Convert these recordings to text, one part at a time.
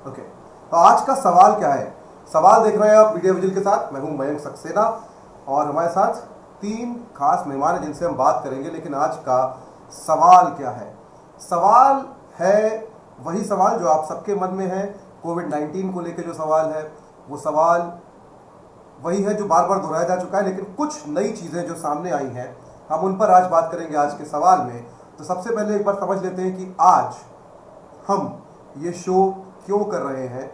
Okay, तो आज का सवाल क्या है? सवाल देख रहे हैं आप मीडिया विजिल के साथ। मैं हूं मयंक सक्सेना और हमारे साथ तीन खास मेहमान हैं जिनसे हम बात करेंगे। लेकिन आज का सवाल क्या है? सवाल है वही सवाल जो आप सबके मन में है। कोविड-19 को लेकर जो सवाल है वो सवाल वही है जो बार बार दोहराया जा चुका है, लेकिन कुछ नई चीज़ें जो सामने आई हैं हम उन पर आज बात करेंगे आज के सवाल में। तो सबसे पहले एक बार समझ लेते हैं कि आज हम ये शो क्यों कर रहे हैं,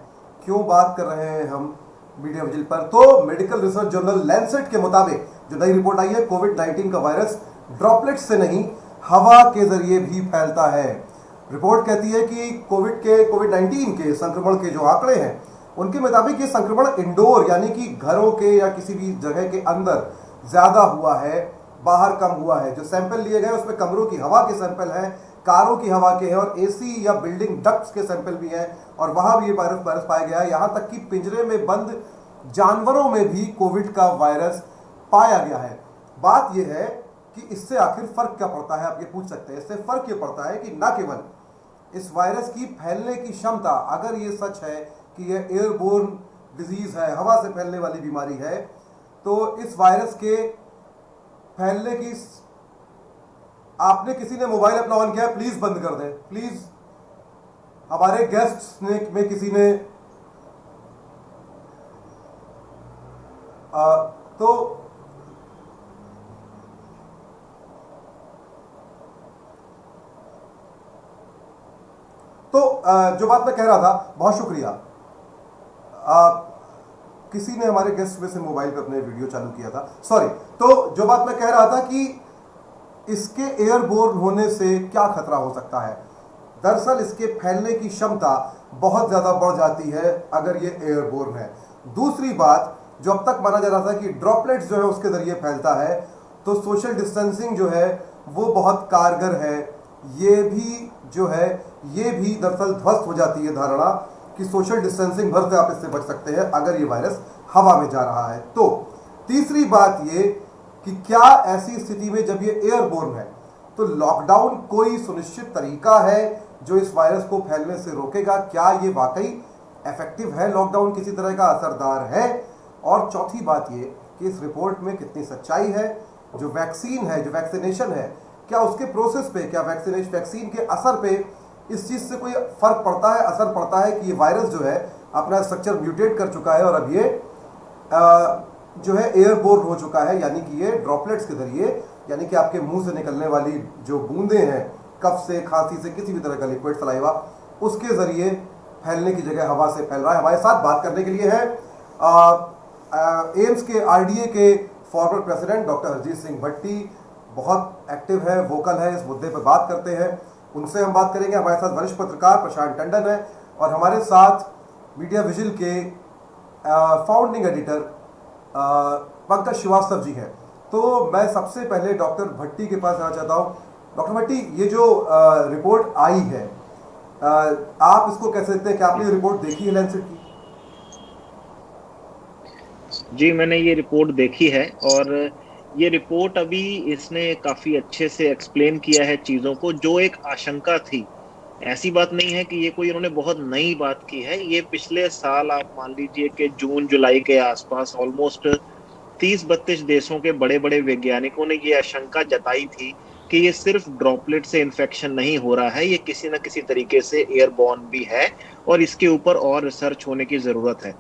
क्यों बात कर रहे हैं हम मीडिया विजिल पर। तो मेडिकल रिसर्च जर्नल लैंसेट के मुताबिक जो नई रिपोर्ट आई है, कोविड-19 का वायरस ड्रॉपलेट से नहीं हवा के जरिए भी फैलता है। रिपोर्ट कहती है कि कोविड-19 के संक्रमण के जो आंकड़े हैं उनके मुताबिक ये संक्रमण इंडोर यानी कि घरों के या किसी भी जगह के अंदर ज्यादा हुआ है, बाहर कम हुआ है। जो सैंपल लिए गए उसमें कमरों की हवा के सैंपल हैं, कारों की हवा के हैं और एसी या बिल्डिंग डक्ट्स के सैंपल भी हैं और वहां भी ये वायरस पाया गया है। यहां तक कि पिंजरे में बंद जानवरों में भी कोविड का वायरस पाया गया है। बात यह है कि इससे आखिर फर्क क्या पड़ता है, आप ये पूछ सकते हैं। इससे फर्क ये पड़ता है कि न केवल इस वायरस की फैलने की क्षमता, अगर ये सच है कि यह एयरबोर्न डिजीज है, हवा से फैलने वाली बीमारी है, तो इस वायरस के फैलने की, आपने किसी ने मोबाइल अपना ऑन किया है, प्लीज बंद कर दें प्लीज। हमारे गेस्ट में किसी ने जो बात मैं कह रहा था, बहुत शुक्रिया। किसी ने हमारे गेस्ट में से मोबाइल पे अपने वीडियो चालू किया था, सॉरी। तो जो बात मैं कह रहा था कि इसके एयरबोर्न होने से क्या खतरा हो सकता है। दरअसल इसके फैलने की क्षमता बहुत ज्यादा बढ़ जाती है अगर ये एयरबोर्न है। दूसरी बात, जो अब तक माना जा रहा था कि ड्रॉपलेट्स जो है उसके जरिए फैलता है, तो सोशल डिस्टेंसिंग जो है वो बहुत कारगर है। ये भी जो है ये भी दरअसल ध्वस्त हो जाती है धारणा कि सोशल डिस्टेंसिंग भर से आप इससे बच सकते हैं अगर ये वायरस हवा में जा रहा है। तो तीसरी बात ये कि क्या ऐसी स्थिति में जब ये एयरबोर्न है तो लॉकडाउन कोई सुनिश्चित तरीका है जो इस वायरस को फैलने से रोकेगा? क्या ये वाकई इफेक्टिव है? लॉकडाउन किसी तरह का असरदार है? और चौथी बात ये कि इस रिपोर्ट में कितनी सच्चाई है। जो वैक्सीन है, जो वैक्सीनेशन है, क्या उसके प्रोसेस पे, क्या वैक्सीन के असर पे इस चीज से कोई फर्क पड़ता है, असर पड़ता है कि ये वायरस जो है अपना स्ट्रक्चर म्यूटेट कर चुका है और अब ये जो है एयरबोर्न हो चुका है, यानी कि ये ड्रॉपलेट्स के जरिए, यानी कि आपके मुंह से निकलने वाली जो बूंदें हैं, कफ से, खांसी से, किसी भी तरह का लिक्विड सलाइवा, उसके जरिए फैलने की जगह हवा से फैल रहा है। हमारे साथ बात करने के लिए है एम्स के आरडीए के former president doctor Harjeet Singh Bhatti. बहुत एक्टिव है, वोकल है, इस मुद्दे पर बात करते हैं, उनसे हम बात करेंगे। हमारे साथ वरिष्ठ पत्रकार प्रशांत टंडन है और हमारे साथ मीडिया विजिल के फाउंडिंग एडिटर पंकज श्रीवास्तव जी हैं। तो मैं सबसे पहले डॉक्टर भट्टी के पास जाना चाहता हूँ। डॉक्टर भट्टी, ये जो रिपोर्ट आई है, आप इसको कैसे देखते हैं? क्या आपने रिपोर्ट देखी है लैंसेट की? जी, मैंने ये रिपोर्ट देखी है और ये रिपोर्ट अभी इसने काफी अच्छे से एक्सप्लेन किया है चीजों को। जो एक आशंका थी, ऐसी बात नहीं है कि ये कोई इन्होंने बहुत नई बात की है। ये पिछले साल आप मान लीजिए कि जून जुलाई के आसपास ऑलमोस्ट 30-32 देशों के बड़े बड़े वैज्ञानिकों ने ये आशंका जताई थी कि ये सिर्फ ड्रॉपलेट से इन्फेक्शन नहीं हो रहा है, ये किसी न किसी तरीके से एयरबॉर्न भी है और इसके ऊपर और रिसर्च होने की जरूरत है।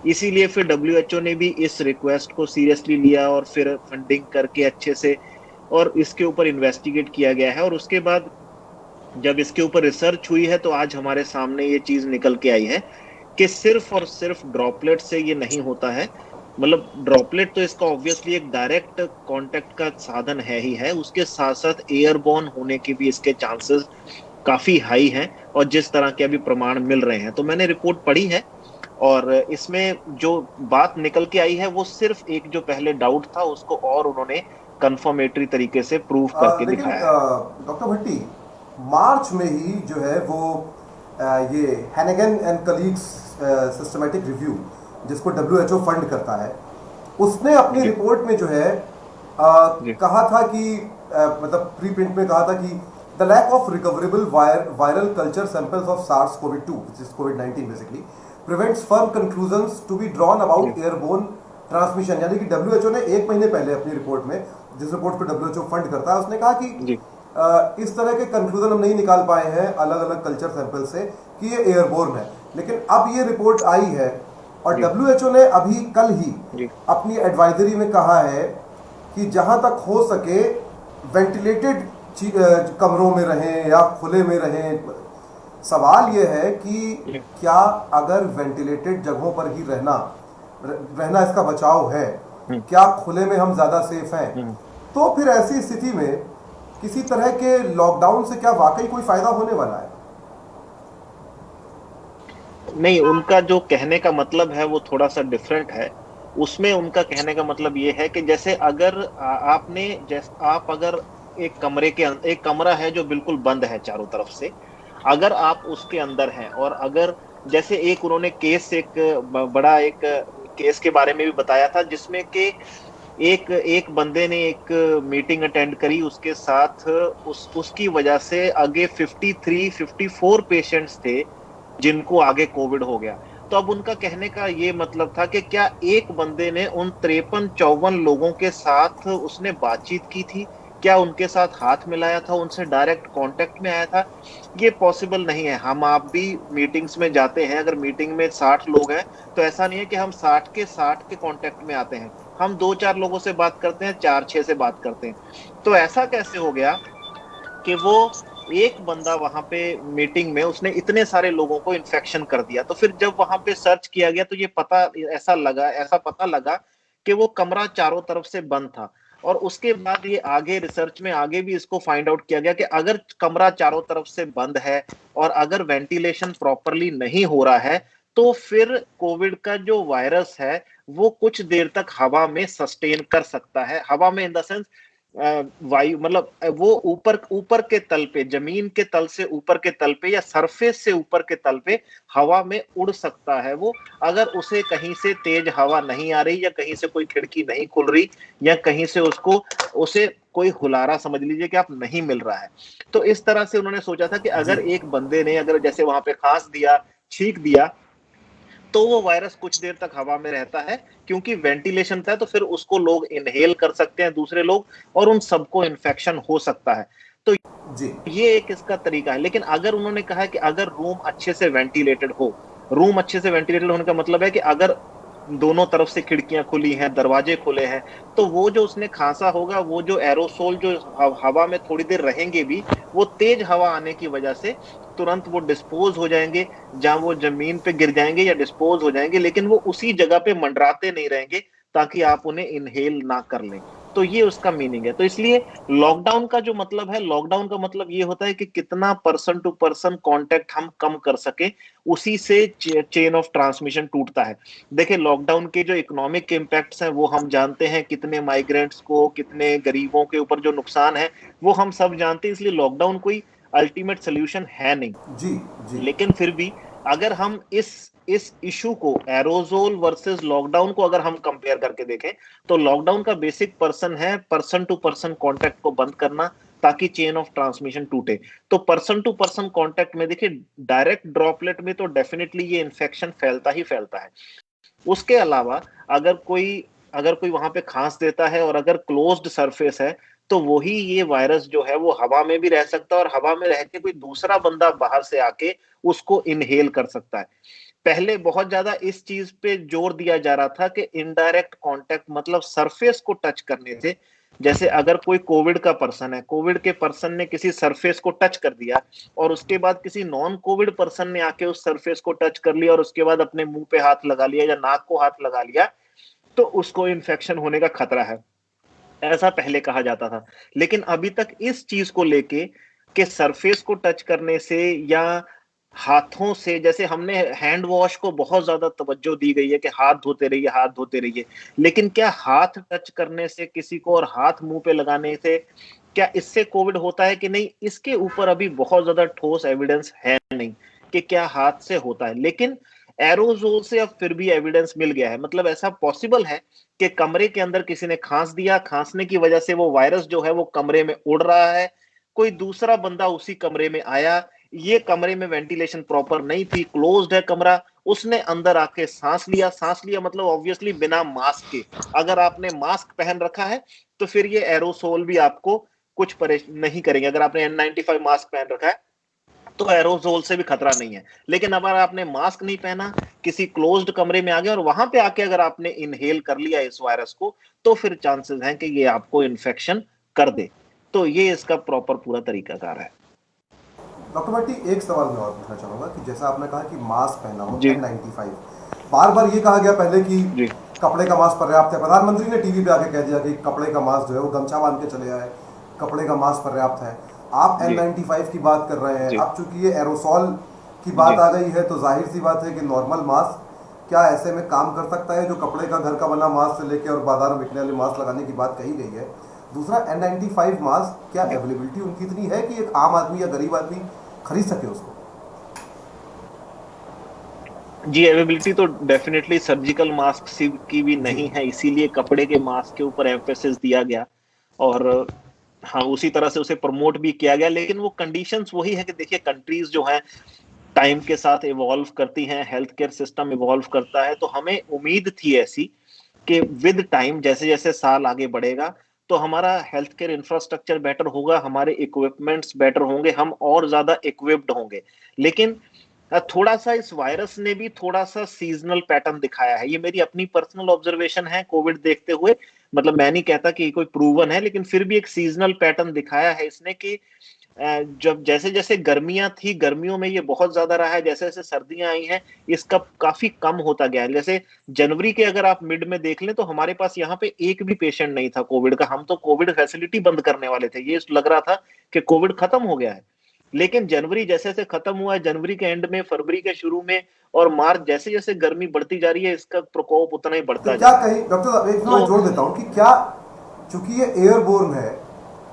इसीलिए फिर डब्ल्यूएचओ ने भी इस रिक्वेस्ट को सीरियसली लिया और फिर फंडिंग करके अच्छे से और इसके ऊपर इन्वेस्टिगेट किया गया है। और उसके बाद जब इसके ऊपर रिसर्च हुई है तो आज हमारे सामने ये चीज निकल के आई है कि सिर्फ और सिर्फ ड्रॉपलेट से ये नहीं होता है। मतलब ड्रॉपलेट तो इसका ऑब्वियसली एक डायरेक्ट कांटेक्ट का साधन है ही है, उसके साथ साथ एयरबॉर्न होने के भी इसके चांसेस काफी हाई हैं और जिस तरह के अभी प्रमाण मिल रहे हैं। तो मैंने रिपोर्ट पढ़ी है और इसमें जो बात निकल के आई है वो सिर्फ एक जो पहले डाउट था उसको और उन्होंने कंफर्मेटरी तरीके से प्रूव करके लेकिन दिखाया है। डॉक्टर भट्टी, मार्च में ही जो है वो ये हैनेगन एंड कलीग्स सिस्टमैटिक रिव्यू, जिसको डब्ल्यूएचओ फंड करता है, उसने अपनी रिपोर्ट में जो है कहा था कि मतलब प्री प्रिंट में कहा था कि The lack of recoverable viral culture samples of SARS-CoV-2, which is COVID-19 basically, prevents firm conclusions to be drawn ji about airborne transmission. यानी कि डब्ल्यूएचओ ने एक महीने पहले अपनी रिपोर्ट में, जिस रिपोर्ट को डब्ल्यूएचओ फंड करता है, उसने कहा कि जी इस तरह के कंक्लूजन हम नहीं निकाल पाए हैं अलग अलग कल्चर सैंपल से कि ये एयरबोर्न है। लेकिन अब ये रिपोर्ट आई है और जी डब्ल्यूएचओ ने अभी कल ही जी अपनी एडवाइजरी में कहा है कि जहां तक हो सके वेंटिलेटेड कमरों में रहें या खुले में रहें। सवाल यह है कि जी क्या अगर वेंटिलेटेड जगहों पर ही रहना इसका बचाव है, हम्म क्या खुले में हम ज़्यादा सेफ हैं? हम्म तो फिर ऐसी स्थिति में किसी तरह के लॉकडाउन से क्या वाकई कोई फायदा होने वाला है? नहीं, उनका जो कहने का मतलब है वो थोड़ा सा डिफरेंट है। उसमें उनका कहने का मतलब ये है कि जैसे अगर आप अगर एक कमरा है जो बिल्कुल बंद है चारों तरफ से, अगर आप उसके अंदर हैं और अगर जैसे एक उन्होंने बड़ा एक केस के बारे में भी बताया था जिसमें कि एक एक बंदे ने एक मीटिंग अटेंड करी, उसके साथ उसकी वजह से आगे 54 पेशेंट्स थे जिनको आगे कोविड हो गया। तो अब उनका कहने का ये मतलब था कि क्या एक बंदे ने उन 53-54 लोगों के साथ उसने बातचीत की थी, क्या उनके साथ हाथ मिलाया था, उनसे डायरेक्ट कांटेक्ट में आया था? ये पॉसिबल नहीं है। हम आप भी मीटिंग्स में जाते हैं, अगर मीटिंग में 60 लोग हैं तो ऐसा नहीं है कि हम 60 के 60 के कांटेक्ट में आते हैं। हम 2-4 लोगों से बात करते हैं, 4-6 से बात करते हैं। तो ऐसा कैसे हो गया कि वो एक बंदा वहां पे मीटिंग में उसने इतने सारे लोगों को इन्फेक्शन कर दिया? तो फिर जब वहां पे सर्च किया गया तो ऐसा पता लगा कि वो कमरा चारों तरफ से बंद था। और उसके बाद ये आगे रिसर्च में आगे भी इसको फाइंड आउट किया गया कि अगर कमरा चारों तरफ से बंद है और अगर वेंटिलेशन प्रॉपरली नहीं हो रहा है तो फिर कोविड का जो वायरस है वो कुछ देर तक हवा में सस्टेन कर सकता है। हवा में इन द सेंस वायु, मतलब वो ऊपर ऊपर के तल पे, जमीन के तल से ऊपर के तल पे या सरफेस से ऊपर के तल पे हवा में उड़ सकता है वो, अगर उसे कहीं से तेज हवा नहीं आ रही या कहीं से कोई खिड़की नहीं खुल रही या कहीं से उसे कोई हुलारा समझ लीजिए कि आप नहीं मिल रहा है। तो इस तरह से उन्होंने सोचा था कि जी अगर एक बंदे ने अगर जैसे वहां पे खांस दिया, छींक दिया, तो वो वायरस कुछ देर तक हवा में रहता है क्योंकि वेंटिलेशन था, तो फिर उसको लोग इनहेल कर सकते हैं दूसरे लोग और उन सबको इन्फेक्शन हो सकता है। तो जी ये एक इसका तरीका है। लेकिन अगर उन्होंने कहा है कि अगर रूम अच्छे से वेंटिलेटेड होने का मतलब है कि अगर दोनों तरफ से खिड़कियां खुली हैं, दरवाजे खुले हैं, तो वो जो उसने खांसा होगा, वो जो एरोसोल जो हवा में थोड़ी देर रहेंगे भी, वो तेज हवा आने की वजह से तुरंत वो डिस्पोज हो जाएंगे, जहां वो जमीन पे गिर जाएंगे या डिस्पोज हो जाएंगे, लेकिन वो उसी जगह पे मंडराते नहीं रहेंगे ताकि आप उन्हें इनहेल ना कर लें। तो ये उसका मीनिंग है। तो इसलिए लॉकडाउन का मतलब ये होता है कि कितना पर्सन टू पर्सन कांटेक्ट हम कम कर सके, उसी से चेन ऑफ ट्रांसमिशन टूटता है। देखिए, लॉकडाउन के जो इकोनॉमिक इम्पैक्ट्स हैं वो हम जानते हैं, कितने माइग्रेंट्स को, कितने गरीबों के ऊपर जो नुकसान है वो हम सब जानते हैं। इसलिए लॉकडाउन कोई अल्टीमेट सोल्यूशन है नहीं। जी जी लेकिन फिर भी अगर हम इस इशू को, एरोजोल वर्सेस लॉकडाउन को अगर हम कंपेयर करके देखें, तो लॉकडाउन का basic person to person contact को बंद करना ताकि चेन ऑफ ट्रांसमिशन टूटे। तो पर्सन टू पर्सन कांटेक्ट में देखिए, डायरेक्ट ड्रॉपलेट में तो डेफिनेटली ये इन्फेक्शन फैलता ही फैलता है। उसके अलावा अगर कोई अगर कोई वहां पे खांस देता है और अगर क्लोज्ड सरफेस है, तो वही ये वायरस जो है वो हवा में भी रह सकता है और हवा में रह के कोई दूसरा बंदा बाहर से आके उसको इनहेल कर सकता है। पहले बहुत ज्यादा इस चीज पे जोर दिया जा रहा था कि इनडायरेक्ट कांटेक्ट मतलब सरफेस को टच करने से, जैसे अगर कोई कोविड के पर्सन ने किसी सरफेस को टच कर दिया और उसके बाद किसी नॉन कोविड पर्सन ने आके उस सरफेस को टच कर लिया और उसके बाद अपने मुंह पे हाथ लगा लिया या नाक को हाथ लगा लिया, तो उसको इन्फेक्शन होने का खतरा है, ऐसा पहले कहा जाता था। लेकिन अभी तक इस चीज को लेके कि सरफेस को टच करने से या हाथों से, जैसे हमने हैंड वॉश को बहुत ज्यादा तवज्जो दी गई है कि हाथ धोते रहिए, लेकिन क्या हाथ टच करने से किसी को और हाथ मुंह पे लगाने से क्या इससे कोविड होता है कि नहीं, इसके ऊपर अभी बहुत ज्यादा ठोस एविडेंस है नहीं कि क्या हाथ से होता है। लेकिन एरोजोल से अब फिर भी एविडेंस मिल गया है, मतलब ऐसा पॉसिबल है कि कमरे के अंदर किसी ने खांस दिया, खांसने की वजह से वो वायरस जो है वो कमरे में उड़ रहा है, कोई दूसरा बंदा उसी कमरे में आया, ये कमरे में वेंटिलेशन प्रॉपर नहीं थी, क्लोज्ड है कमरा, उसने अंदर आके सांस लिया मतलब ऑब्वियसली बिना मास्क के। अगर आपने मास्क पहन रखा है तो फिर ये एरोसोल भी आपको कुछ परेशान नहीं करेंगे। अगर आपने N95 मास्क पहन रखा है तो एरोसोल से भी खतरा नहीं है। लेकिन अगर आपने मास्क नहीं पहना, किसी क्लोज्ड कमरे में आ गए और वहां पे आके अगर आपने इनहेल कर लिया इस वायरस को, तो फिर चांसेस हैं कि ये आपको इन्फेक्शन कर दे। तो ये इसका प्रॉपर पूरा तरीकाकार है। डॉक्टर भट्टी, एक सवाल मैं और पूछना चाहूँगा कि जैसा आपने कहा कि मास्क पहना हो जी N95, बार बार ये कहा गया पहले कि जी कपड़े का मास्क पर्याप्त है। प्रधानमंत्री ने टीवी पे आके कह दिया कि कपड़े का मास्क जो है वो गमछा बांध के चले आए, कपड़े का मास्क पर्याप्त है। आप जी N95 की बात कर रहे हैं। जी अब चूंकि ये एरोसॉल की बात जी आ गई है तो जाहिर सी बात है कि नॉर्मल मास्क क्या ऐसे में काम कर सकता है, जो कपड़े का घर का बना मास्क से लेके और बाजार में बिकने वाले मास्क लगाने की बात कही गई है। दूसरा, N95 मास्क क्या जी अवेलेबिलिटी उनकी इतनी है कि एक आम आदमी या गरीब आदमी खरीद सके उसको? जी अवेबिलिटी तो डेफिनेटली सर्जिकल मास्क की भी जी। नहीं है, इसीलिए कपड़े के मास्क के ऊपर एम्फेसिस दिया गया। और हाँ, उसी तरह से उसे प्रमोट भी किया गया। लेकिन वो कंडीशंस वही है कि देखिए, कंट्रीज जो हैं टाइम के साथ इवॉल्व करती हैं, हेल्थ केयर सिस्टम इवॉल्व करता है, तो हमें उम्मीद थी ऐसी कि विद टाइम जैसे जैसे साल आगे बढ़ेगा तो हमारा हेल्थ केयर इंफ्रास्ट्रक्चर बेटर होगा, हमारे इक्विपमेंट्स बेटर होंगे, हम और ज्यादा इक्विप्ड होंगे। लेकिन थोड़ा सा इस वायरस ने भी थोड़ा सा सीजनल पैटर्न दिखाया है। ये मेरी अपनी पर्सनल ऑब्जर्वेशन है कोविड देखते हुए। मतलब मैं नहीं कहता कि कोई प्रूवन है, लेकिन फिर भी एक सीजनल पैटर्न दिखाया है इसने कि जब जैसे जैसे गर्मियां थी, गर्मियों में ये बहुत ज्यादा रहा है, जैसे जैसे सर्दियां आई हैं इसका काफी कम होता गया है। जैसे जनवरी के अगर आप मिड में देख लें तो हमारे पास यहाँ पे एक भी पेशेंट नहीं था कोविड का। हम तो कोविड फैसिलिटी बंद करने वाले थे, ये लग रहा था कि कोविड खत्म हो गया है। लेकिन जनवरी जैसे जैसे खत्म हुआ है, जनवरी के एंड में, फरवरी के शुरू में और मार्च, जैसे जैसे गर्मी बढ़ती जा रही है इसका प्रकोप उतना ही तो बढ़ता क्या जा रहा है। कहीं डॉक्टर साहब, एक मैं तो जोड़ देता हूँ कि क्या चूंकि ये एयरबोर्न है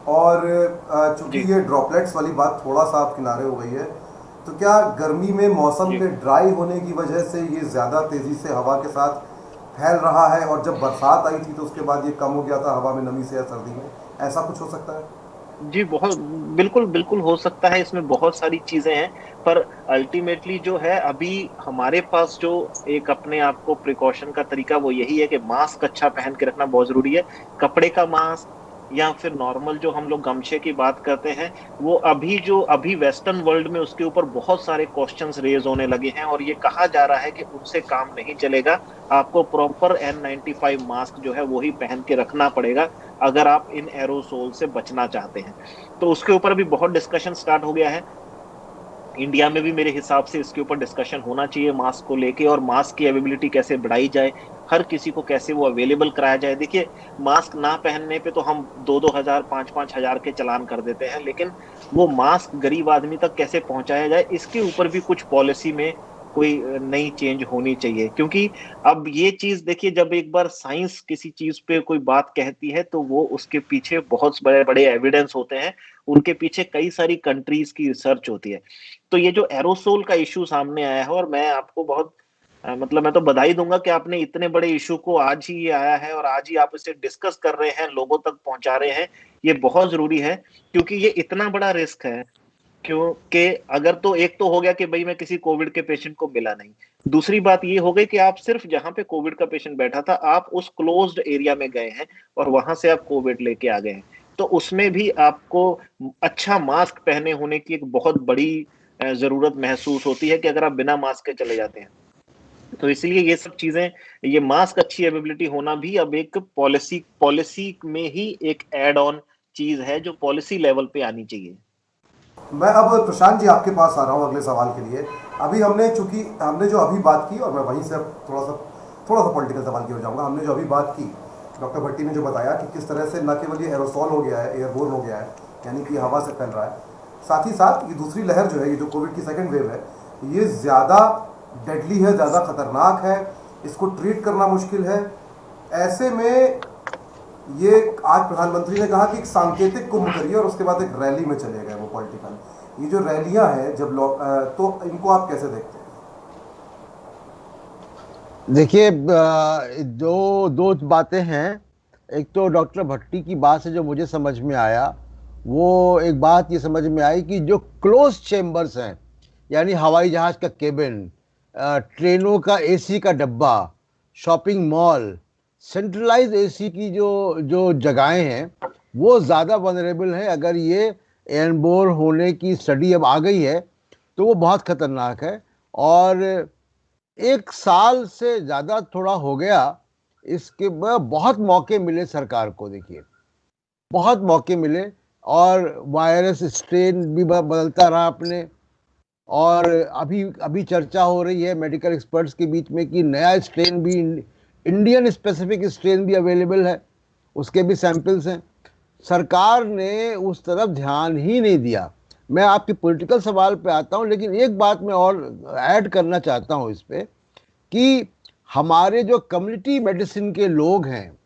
और चूंकि जी ये ड्रॉपलेट्स वाली बात थोड़ा सा आप किनारे हो गई है, तो क्या गर्मी में मौसम जी के ड्राई होने की वजह से ये ज़्यादा तेज़ी से हवा के साथ फैल रहा है, और जब बरसात आई थी तो उसके बाद ये कम हो गया था हवा में नमी से, या सर्दी में ऐसा कुछ हो सकता है? जी बहुत बिल्कुल बिल्कुल हो सकता है, इसमें बहुत सारी चीजें हैं। पर अल्टीमेटली जो है अभी हमारे पास जो एक अपने आप को प्रिकॉशन का तरीका वो यही है कि मास्क अच्छा पहन के रखना बहुत जरूरी है। कपड़े का मास्क या फिर नॉर्मल जो हम लोग गमछे की बात करते हैं, वो अभी वेस्टर्न वर्ल्ड में उसके ऊपर बहुत सारे क्वेश्चंस रेज होने लगे हैं और ये कहा जा रहा है कि उनसे काम नहीं चलेगा। आपको प्रॉपर N95 मास्क जो है वही पहन के रखना पड़ेगा अगर आप इन एरोसोल से बचना चाहते हैं। तो उसके ऊपर भी बहुत डिस्कशन स्टार्ट हो गया है। इंडिया में भी मेरे हिसाब से इसके ऊपर डिस्कशन होना चाहिए मास्क को लेके, और मास्क की अवेलेबिलिटी कैसे बढ़ाई जाए, हर किसी को कैसे वो अवेलेबल कराया जाए। देखिए, मास्क ना पहनने पे तो हम 2-2 हजार 5-5 हजार के चालान कर देते हैं, लेकिन वो मास्क गरीब आदमी तक कैसे पहुंचाया जाए, इसके ऊपर भी कुछ पॉलिसी में कोई नई चेंज होनी चाहिए। क्योंकि अब ये चीज देखिए, जब एक बार साइंस किसी चीज पे कोई बात कहती है तो वो उसके पीछे बहुत बड़े बड़े एविडेंस होते हैं, उनके पीछे कई सारी कंट्रीज की रिसर्च होती है। तो ये जो एरोसोल का इशू सामने आया है, और मैं आपको बहुत मतलब मैं तो बधाई दूंगा कि आपने इतने बड़े इशू को आज ही ये आया है और आज ही आप इसे डिस्कस कर रहे हैं, लोगों तक पहुंचा रहे हैं। ये बहुत जरूरी है क्योंकि ये इतना बड़ा रिस्क है। क्योंकि अगर तो एक तो हो गया कि भाई मैं किसी कोविड के पेशेंट को मिला नहीं, दूसरी बात ये हो गई कि आप सिर्फ जहां पे कोविड का पेशेंट बैठा था आप उस क्लोज्ड एरिया में गए हैं और वहां से आप कोविड लेके आ गए हैं। तो उसमें भी आपको अच्छा मास्क पहने होने की एक बहुत बड़ी जरूरत महसूस होती है कि अगर आप बिना मास्क के चले जाते हैं। तो इसलिए ये सब चीजें, ये मास्क अच्छी अवेलेबिलिटी होना भी अब एक पॉलिसी पॉलिसी में ही एक एड ऑन चीज है जो पॉलिसी लेवल पे आनी चाहिए। मैं अब प्रशांत जी आपके पास आ रहा हूँ अगले सवाल के लिए। अभी हमने चूंकि हमने जो अभी बात की, और मैं वहीं से अब थोड़ा सा पॉलिटिकल सवाल की ओर जाऊँगा। हमने जो अभी बात की, डॉक्टर भट्टी ने जो बताया कि किस तरह से न केवल ये एरोसॉल हो गया है, एयरबोर्न हो गया है, यानी कि हवा से फैल रहा है, साथ ही साथ ये दूसरी लहर जो है, ये जो कोविड की सेकेंड वेव है, ये ज़्यादा डेडली है, ज़्यादा खतरनाक है, इसको ट्रीट करना मुश्किल है। ऐसे में ये आज प्रधानमंत्री ने कहा कि एक सांकेतिक कुंभ करिए और उसके बाद एक रैली में चले गए वो पॉलिटिकल। ये जो रैलियां हैं जब लोग, तो इनको आप कैसे देखते हैं? देखिए, दो दो बातें हैं। एक तो डॉक्टर भट्टी की बात से जो मुझे समझ में आया वो एक बात ये समझ में आई कि जो क्लोज चेम्बर्स हैं, यानी हवाई जहाज का केबिन, ट्रेनों का एसी का डब्बा, शॉपिंग मॉल, सेंट्रलाइज एसी की जो जो जगहें हैं, वो ज़्यादा वनरेबल है। अगर ये एयरबोर्न होने की स्टडी अब आ गई है तो वो बहुत खतरनाक है। और 1 साल से ज़्यादा थोड़ा हो गया, इसके बहुत मौके मिले सरकार को, देखिए बहुत मौके मिले, और वायरस स्ट्रेन भी बदलता रहा अपने। और अभी अभी चर्चा हो रही है मेडिकल एक्सपर्ट्स के बीच में कि नया स्ट्रेन भी, इंडियन स्पेसिफिक स्ट्रेन भी अवेलेबल है, उसके भी सैंपल्स हैं। सरकार ने उस तरफ ध्यान ही नहीं दिया। मैं आपके पॉलिटिकल सवाल पे आता हूँ, लेकिन एक बात मैं और ऐड करना चाहता हूँ इस पे कि हमारे जो कम्युनिटी मेडिसिन के लोग हैं,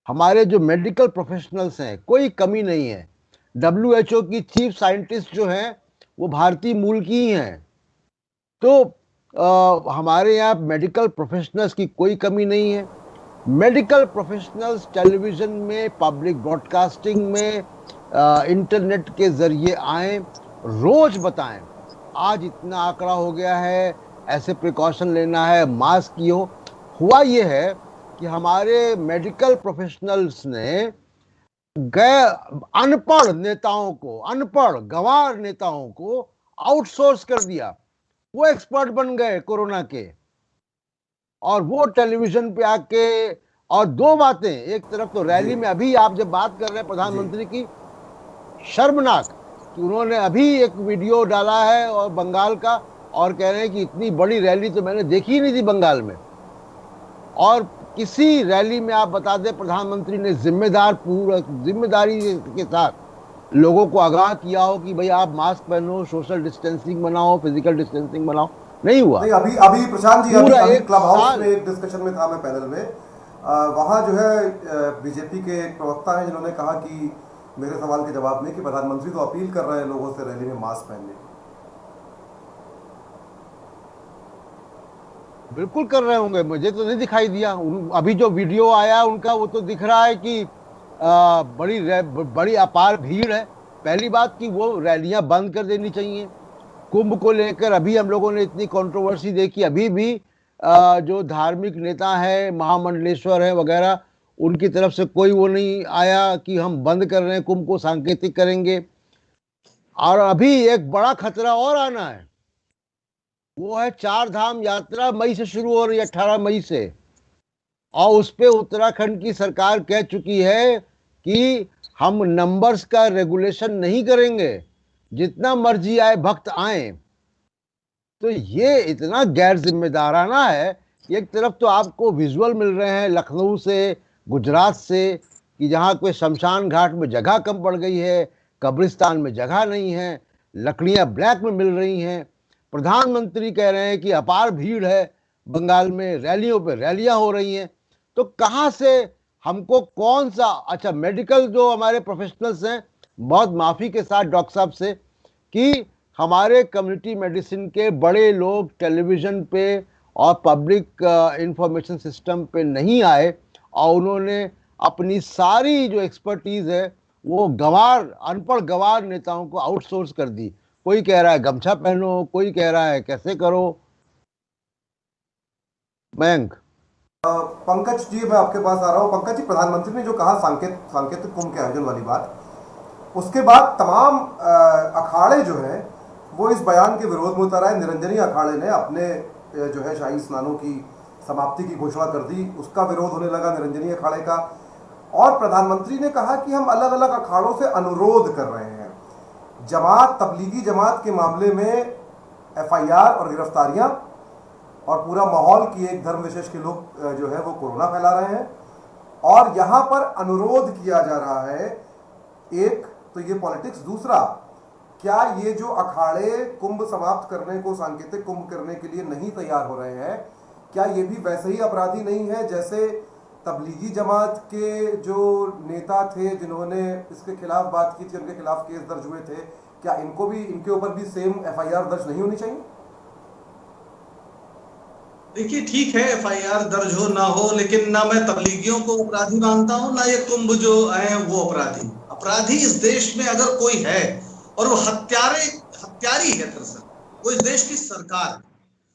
हमारे जो मेडिकल प्रोफेशनल्स हैं, कोई कमी नहीं है। WHO की चीफ साइंटिस्ट जो हैं वो भारतीय मूल की ही हैं। तो हमारे यहाँ मेडिकल प्रोफेशनल्स की कोई कमी नहीं है। मेडिकल प्रोफेशनल्स टेलीविज़न में, पब्लिक ब्रॉडकास्टिंग में, इंटरनेट के ज़रिए आएँ, रोज़ बताएं आज इतना आंकड़ा हो गया है, ऐसे प्रिकॉशन लेना है, मास्क की हो। हुआ ये है कि हमारे मेडिकल प्रोफेशनल्स ने गए अनपढ़ नेताओं को, अनपढ़ गंवार नेताओं को आउटसोर्स कर दिया। वो एक्सपर्ट बन गए कोरोना के, और वो टेलीविजन पे आके, और दो बातें, एक तरफ तो रैली में अभी आप जब बात कर रहे हैं प्रधानमंत्री की, शर्मनाक कि उन्होंने अभी एक वीडियो डाला है और बंगाल का, और कह रहे हैं कि इतनी बड़ी रैली तो मैंने देखी ही नहीं थी बंगाल में। और किसी रैली में आप बता दें प्रधानमंत्री ने जिम्मेदारी के साथ लोगों को आगाह किया हो कि भाई आप मास्क पहनो, सोशल डिस्टेंसिंग बनाओ, फिजिकल डिस्टेंसिंग बनाओ, नहीं हुआ। नहीं, अभी अभी प्रशांत जी, अभी क्लब हाउस में एक डिस्कशन में था मैं पैनल में, वहाँ जो है बीजेपी के एक प्रवक्ता हैं जिन्होंने कहा कि मेरे सवाल के जवाब में कि प्रधानमंत्री तो अपील कर रहे हैं लोगों से रैली में मास्क पहनने की। बिल्कुल कर रहे होंगे, मुझे तो नहीं दिखाई दिया। अभी जो वीडियो आया उनका, वो तो दिख रहा है कि बड़ी अपार भीड़ है। पहली बात कि वो रैलियां बंद कर देनी चाहिए। कुंभ को लेकर अभी हम लोगों ने इतनी कंट्रोवर्सी देखी, अभी भी जो धार्मिक नेता है, महामंडलेश्वर है वगैरह, उनकी तरफ से कोई वो नहीं आया कि हम बंद कर रहे हैं कुंभ को, सांकेतिक करेंगे। और अभी एक बड़ा खतरा और आना है, वो है 4 धाम यात्रा मई से शुरू हो रही है, 18 मई से। और उस पे उत्तराखंड की सरकार कह चुकी है कि हम नंबर्स का रेगुलेशन नहीं करेंगे, जितना मर्जी आए भक्त आए। तो ये इतना गैर जिम्मेदाराना है। एक तरफ तो आपको विजुअल मिल रहे हैं लखनऊ से, गुजरात से, कि जहाँ कोई शमशान घाट में जगह कम पड़ गई है, कब्रिस्तान में जगह नहीं है, लकड़ियाँ ब्लैक में मिल रही हैं। प्रधानमंत्री कह रहे हैं कि अपार भीड़ है बंगाल में, रैलियों पे रैलियां हो रही हैं। तो कहाँ से हमको कौन सा, अच्छा मेडिकल जो हमारे प्रोफेशनल्स हैं, बहुत माफ़ी के साथ डॉक्टर साहब से कि हमारे कम्युनिटी मेडिसिन के बड़े लोग टेलीविज़न पे और पब्लिक इंफॉर्मेशन सिस्टम पे नहीं आए, और उन्होंने अपनी सारी जो एक्सपर्टीज़ है वो गंवार, अनपढ़ गंवार नेताओं को आउटसोर्स कर दी। कोई कह रहा है गमछा पहनो, कोई कह रहा है कैसे करो। मयंक, पंकज जी, मैं आपके पास आ रहा हूँ। पंकज जी, प्रधानमंत्री ने जो कहा सांकेतिक कुंभ के आयोजन वाली बात, उसके बाद तमाम अखाड़े जो हैं वो इस बयान के विरोध में उतर आए। निरंजनी अखाड़े ने अपने जो है शाही स्नानों की समाप्ति की घोषणा कर दी, उसका विरोध होने लगा निरंजनी अखाड़े का। और प्रधानमंत्री ने कहा कि हम अलग अलग अखाड़ों से अनुरोध कर रहे हैं, जमात, तबलीगी जमात के मामले में FIR और गिरफ्तारियां, और पूरा माहौल कि एक धर्म विशेष के लोग जो है वो कोरोना फैला रहे हैं। और यहां पर अनुरोध किया जा रहा है, एक तो ये पॉलिटिक्स, दूसरा क्या ये जो अखाड़े कुंभ समाप्त करने को, सांकेतिक कुंभ करने के लिए नहीं तैयार हो रहे हैं, क्या ये भी वैसे ही अपराधी नहीं है जैसे तबलीगी जमात के जो नेता थे जिन्होंने इसके खिलाफ बात की थी, उनके खिलाफ केस दर्ज हुए थे? क्या इनको भी, इनके ऊपर भी सेम FIR दर्ज नहीं होनी चाहिए? देखिए, ठीक है FIR दर्ज हो ना हो, लेकिन ना मैं तबलीगियों को अपराधी मानता हूं, ना ये कुंभ जो है वो अपराधी। अपराधी इस देश में अगर कोई है और वो हत्यारी है, दरअसल वो इस देश की सरकार है।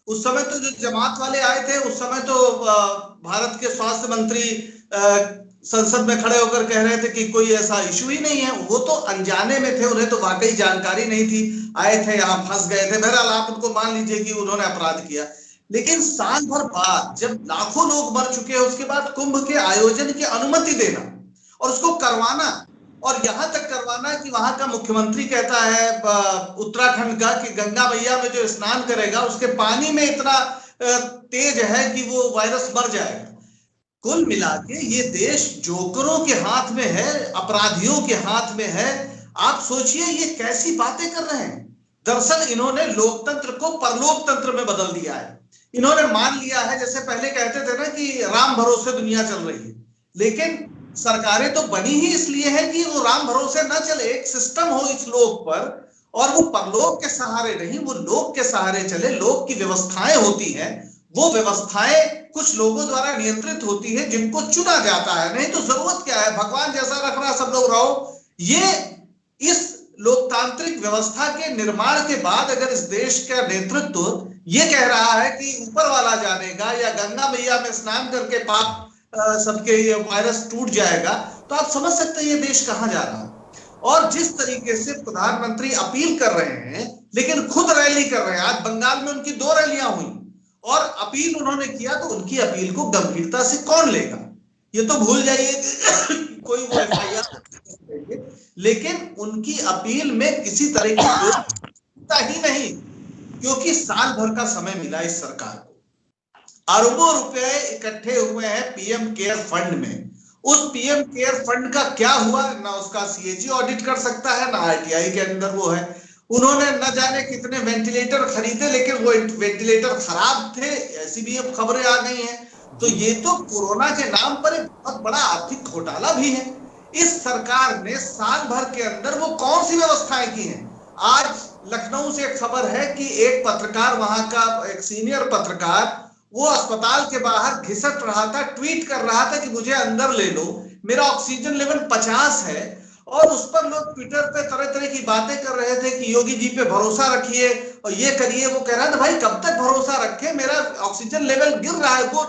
उस समय तो जो जमात वाले आए थे, उस समय तो भारत के स्वास्थ्य मंत्री संसद में खड़े होकर कह रहे थे कि कोई ऐसा इशू ही नहीं है। वो तो अनजाने में थे, उन्हें तो वाकई जानकारी नहीं थी, आए थे यहाँ फंस गए थे। बहरहाल आप उनको मान लीजिए कि उन्होंने अपराध किया, लेकिन साल भर बाद जब लाखों लोग मर चुके हैं, उसके बाद कुंभ के आयोजन की अनुमति देना और उसको करवाना, और यहां तक करवाना कि वहां का मुख्यमंत्री कहता है उत्तराखंड का कि गंगा मैया में जो स्नान करेगा उसके पानी में इतना तेज है कि वो वायरस मर जाएगा। कुल मिला के ये देश जोकरों के हाथ में है, अपराधियों के हाथ में है। आप सोचिए ये कैसी बातें कर रहे हैं। दरअसल इन्होंने लोकतंत्र को परलोकतंत्र में बदल दिया है। इन्होंने मान लिया है, जैसे पहले कहते थे ना कि राम भरोसे दुनिया चल रही है, लेकिन सरकारें तो बनी ही इसलिए है कि वो राम भरोसे न चले, एक सिस्टम हो इस लोक पर, और वो परलोक के सहारे नहीं, वो लोक के सहारे चले। लोक की व्यवस्थाएं होती हैं, वो व्यवस्थाएं कुछ लोगों द्वारा नियंत्रित होती है जिनको चुना जाता है। नहीं तो जरूरत क्या है, भगवान जैसा रख रहा सब लोग रहो। ये इस लोकतांत्रिक व्यवस्था के निर्माण के बाद अगर इस देश का नेतृत्व ये कह रहा है कि ऊपर वाला जानेगा या गंगा मैया में स्नान करके पाप सबके ये वायरस टूट जाएगा, तो आप समझ सकते हैं ये देश कहां जा रहा है। और जिस तरीके से प्रधानमंत्री अपील कर रहे हैं लेकिन खुद रैली कर रहे हैं, आज बंगाल में उनकी 2 रैलियां हुई और अपील उन्होंने किया, तो उनकी अपील को गंभीरता से कौन लेगा। ये तो भूल जाइए कि कोई वो एफआईआर, लेकिन उनकी अपील में किसी तरह की कोई ही नहीं, क्योंकि साल भर का समय मिला इस सरकार को। अरबों रुपए इकट्ठे हुए हैं पीएम केयर फंड में। उस पीएम केयर फंड का क्या हुआ, ना उसका सीएजी ऑडिट कर सकता है, ना आरटीआई के अंदर वो है। उन्होंने न जाने कितने वेंटिलेटर खरीदे, लेकिन वो वेंटिलेटर खराब थे, ऐसी भी अब खबरें आ गई हैं। तो ये तो कोरोना के नाम पर एक बहुत बड़ा आर्थिक घोटाला भी है। इस सरकार ने साल भर के अंदर वो कौन सी व्यवस्थाएं की हैं। आज लखनऊ से एक खबर है कि एक पत्रकार, वहां का एक सीनियर पत्रकार, वो अस्पताल के बाहर घिसट रहा था, ट्वीट कर रहा था कि मुझे अंदर ले लो, मेरा ऑक्सीजन लेवल 50 है। और उस पर लोग ट्विटर पे तरह तरह की बातें कर रहे थे कि योगी जी पे भरोसा रखिए और ये करिए। वो कह रहा था भाई कब तक भरोसा रखे, मेरा ऑक्सीजन लेवल गिर रहा है। वो